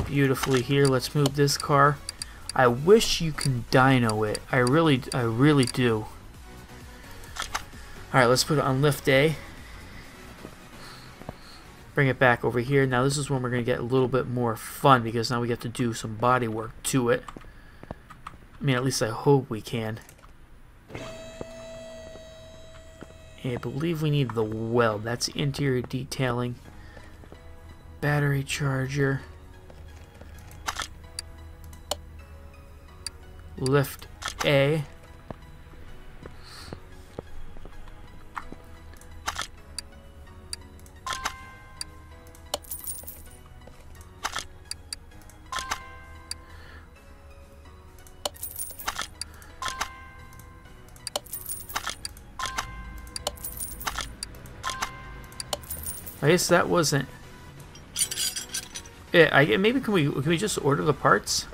beautifully here. Let's move this car. I wish you can dyno it. I really do. Alright, let's put it on lift A. Bring it back over here. Now this is when we're going to get a little bit more fun, because now we get to do some body work to it. I mean, at least I hope we can. And I believe we need the weld. That's interior detailing. Battery charger. Lift A. I guess that wasn't it. Maybe can we just order the parts?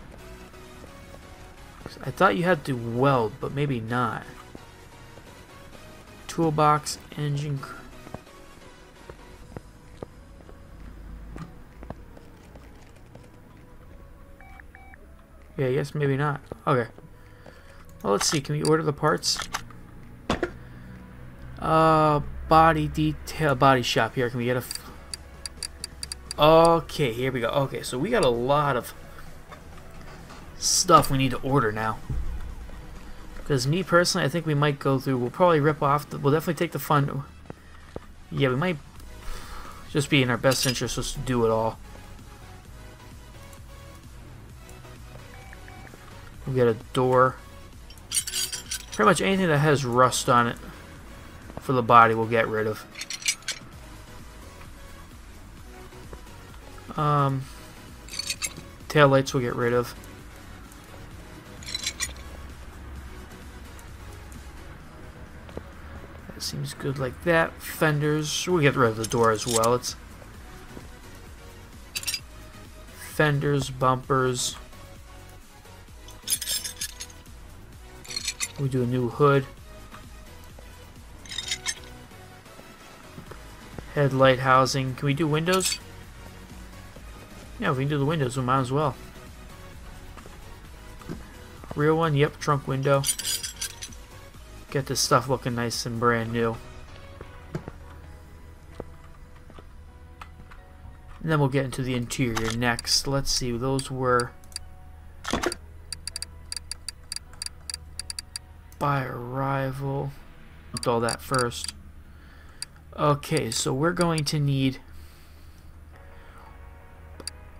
I thought you had to weld, but maybe not. Toolbox, engine. Yeah, I guess maybe not. Okay. Well, let's see. Can we order the parts? Body detail, body shop here. Can we get a... Okay, here we go. Okay, so we got a lot of stuff we need to order now. Because me personally, I think we might go through... We'll probably rip off... We'll definitely take the fun... Yeah, we might just be in our best interest just to do it all. We'll get a door. Pretty much anything that has rust on it for the body we'll get rid of. Tail lights we'll get rid of. That seems good like that. Fenders, we'll get rid of the door as well. It's fenders, bumpers. We do a new hood. Headlight housing. Can we do windows? Yeah, if we can do the windows, we might as well. Rear one, yep, trunk window. Get this stuff looking nice and brand new. And then we'll get into the interior next. Let's see, those were by arrival. Do all that first. Okay, so we're going to need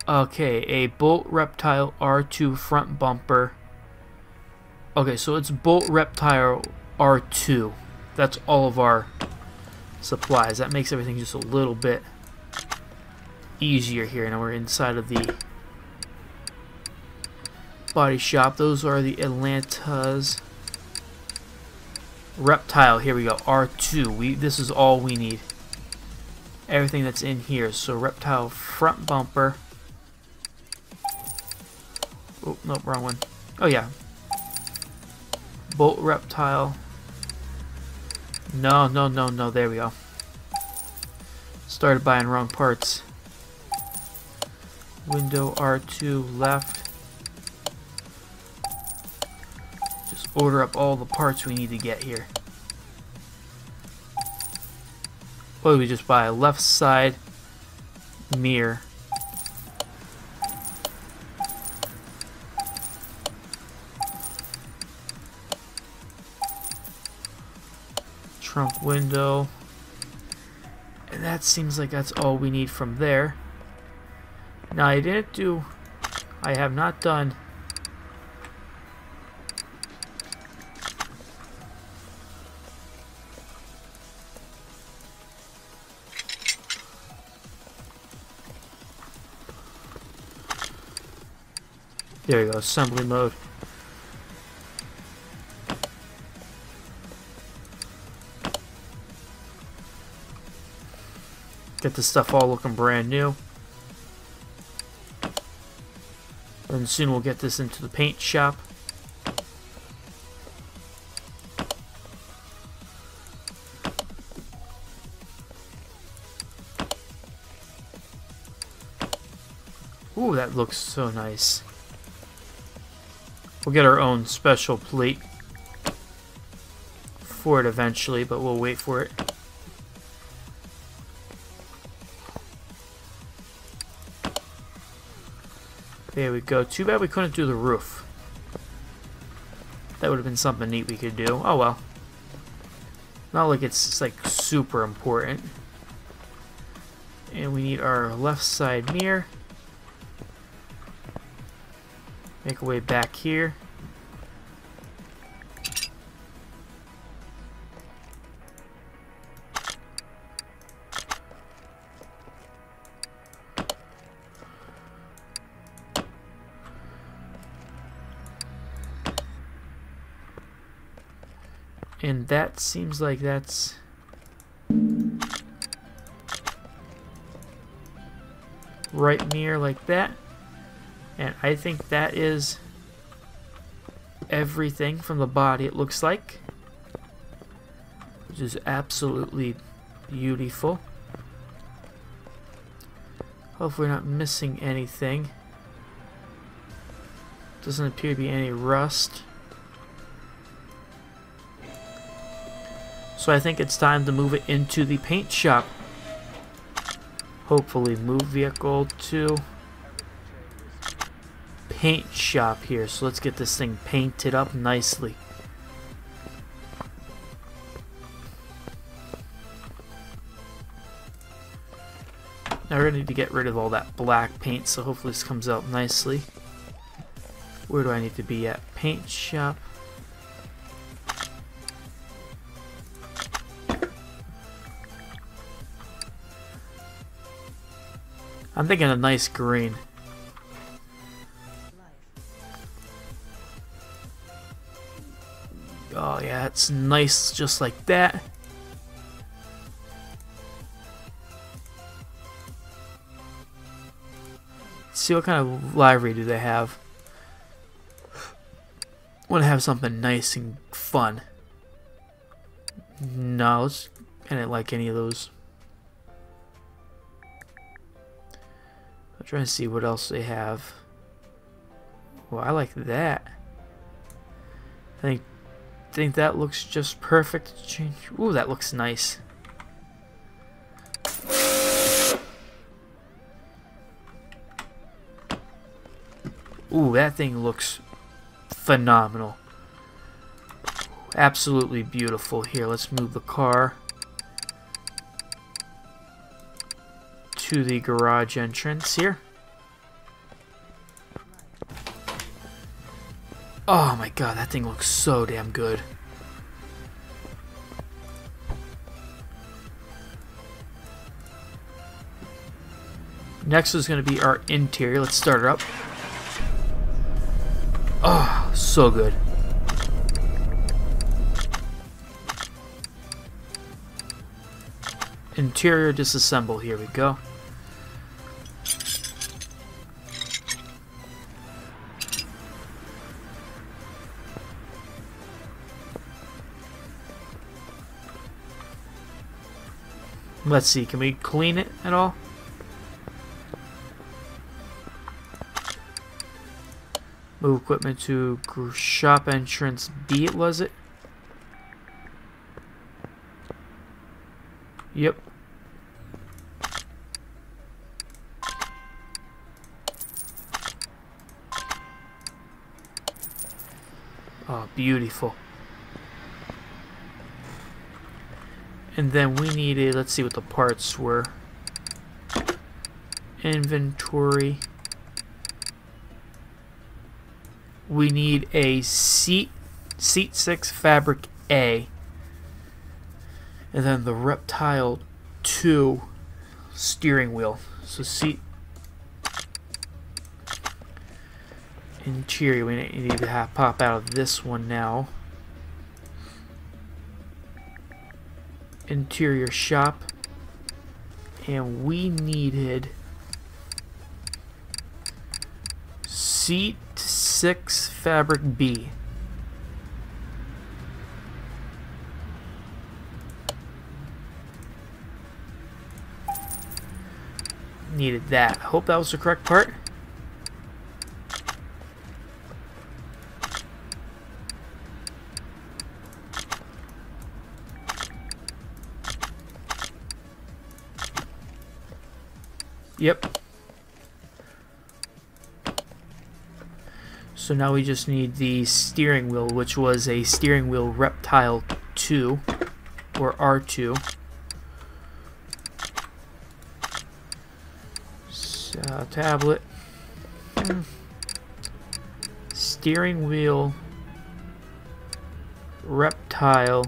a Bolt Reptile R2 front bumper. Okay, so it's Bolt Reptile R2. That's all of our supplies. That makes everything just a little bit easier here. Now we're inside of the body shop. Those are the Atlantas. Reptile, here we go, R2. This is all we need. Everything that's in here. So Reptile front bumper. Oh, nope, wrong one. Oh yeah. Bolt Reptile. No, there we go. Started buying wrong parts. Window R2 left. Order up all the parts we need to get here. What do we just buy? A left side mirror. Trunk window. And that seems like that's all we need from there. Now I have not done there we go, assembly mode. Get this stuff all looking brand new. And soon we'll get this into the paint shop. Ooh, that looks so nice. We'll get our own special plate for it eventually, but we'll wait for it. There we go. Too bad we couldn't do the roof. That would have been something neat we could do. Oh well. Not like it's like super important. And we need our left side mirror. Make our way back here. And that seems like that's right mirror like that. And I think that is everything from the body, it looks like. Which is absolutely beautiful. Hopefully we're not missing anything. Doesn't appear to be any rust. So I think it's time to move it into the paint shop. Hopefully move vehicle to paint shop here. So let's get this thing painted up nicely. Now we're going to need to get rid of all that black paint, so hopefully this comes out nicely. Where do I need to be at? Paint shop. I'm thinking a nice green. Oh yeah, it's nice just like that. Let's see what kind of livery do they have. Want to have something nice and fun. No, I didn't like any of those. I'm trying to see what else they have. Well, I like that. I think that looks just perfect to change. Ooh, that looks nice. Ooh, that thing looks phenomenal. Absolutely beautiful. Here, let's move the car to the garage entrance here. Oh my god, that thing looks so damn good. Next is going to be our interior. Let's start it up. Oh, so good. Interior disassemble. Here we go. Let's see, can we clean it at all? Move equipment to shop entrance B, was it? Yep. Oh, beautiful. And then we needed, let's see what the parts were. Inventory. We need a seat 6 fabric A. And then the Reptile 2 steering wheel. So seat interior, we need to have pop out of this one now. Interior shop, and we needed seat 6 fabric B. Needed that. Hope that was the correct part. Yep. So now we just need the steering wheel, which was a steering wheel Reptile 2 or R2. So, tablet. Steering wheel Reptile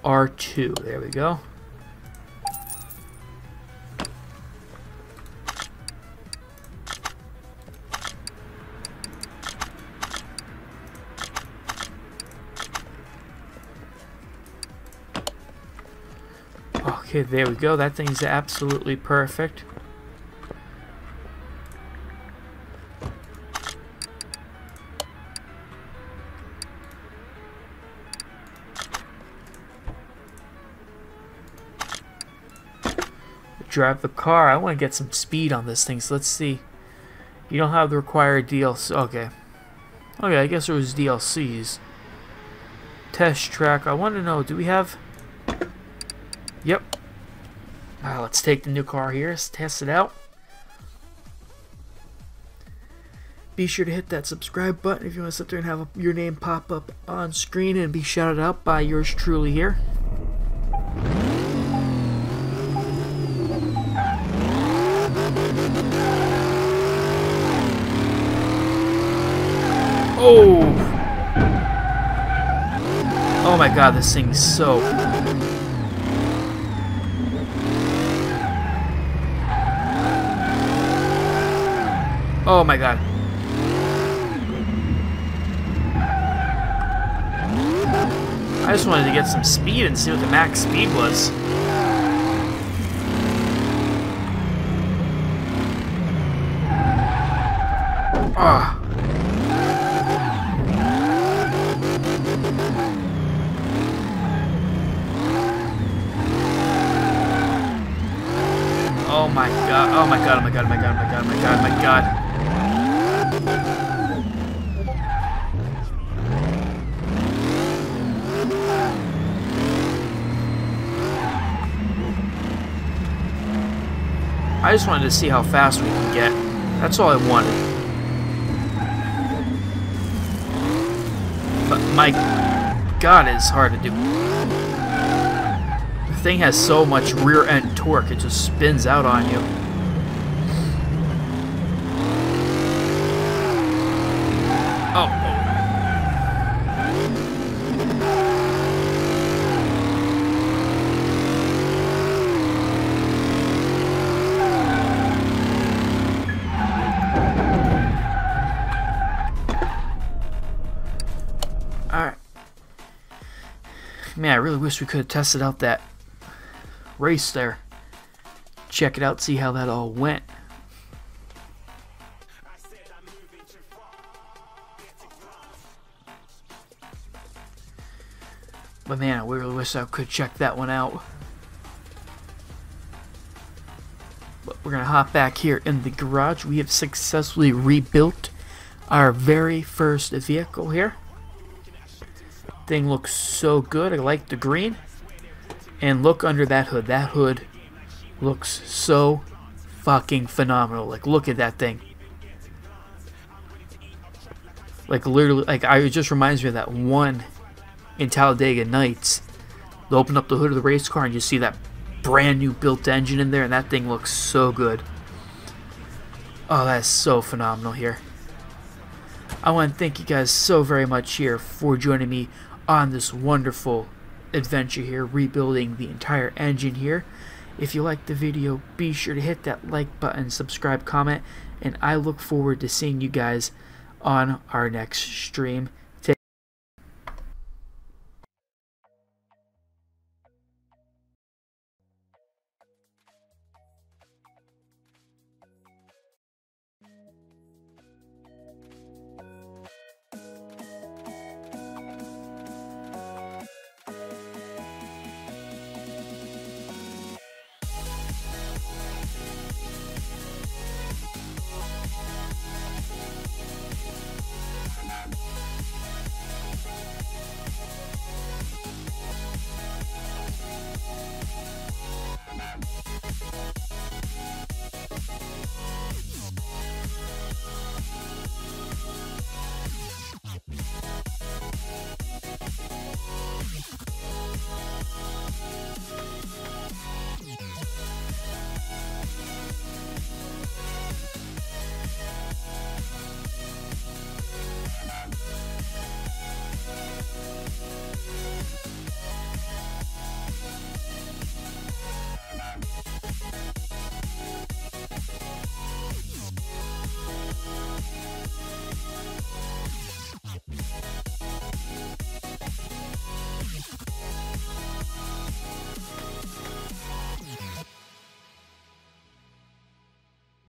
R2. There we go. Okay, there we go. That thing's absolutely perfect. Drive the car. I want to get some speed on this thing, so let's see. You don't have the required DLC. Okay. Okay, I guess there was DLCs. Test track. I want to know, do we have... Yep. Let's take the new car here. Let's test it out. Be sure to hit that subscribe button if you want to sit there and have your name pop up on screen and be shouted out by yours truly here. Oh! Oh my god, this thing's so... Oh my god. I just wanted to get some speed and see what the max speed was. Ah. Oh my god, oh my god, oh my god, oh my god, oh my god, oh my god, oh my god. I just wanted to see how fast we can get. That's all I wanted. But my god, it's hard to do. The thing has so much rear end torque, it just spins out on you. Oh. Alright. Man, I really wish we could have tested out that race there. Check it out, see how that all went. But man, I really wish I could check that one out. But we're gonna hop back here in the garage. We have successfully rebuilt our very first vehicle here. Thing looks so good. I like the green. And look under that hood. That hood looks so fucking phenomenal. Like, look at that thing. Like, literally, like, it just reminds me of that one in Talladega Nights. They open up the hood of the race car and you see that brand new built engine in there, and that thing looks so good. Oh, that's so phenomenal here. I want to thank you guys so very much here for joining me on this wonderful adventure here, rebuilding the entire engine here. If you liked the video, be sure to hit that like button, subscribe, comment, and I look forward to seeing you guys on our next stream.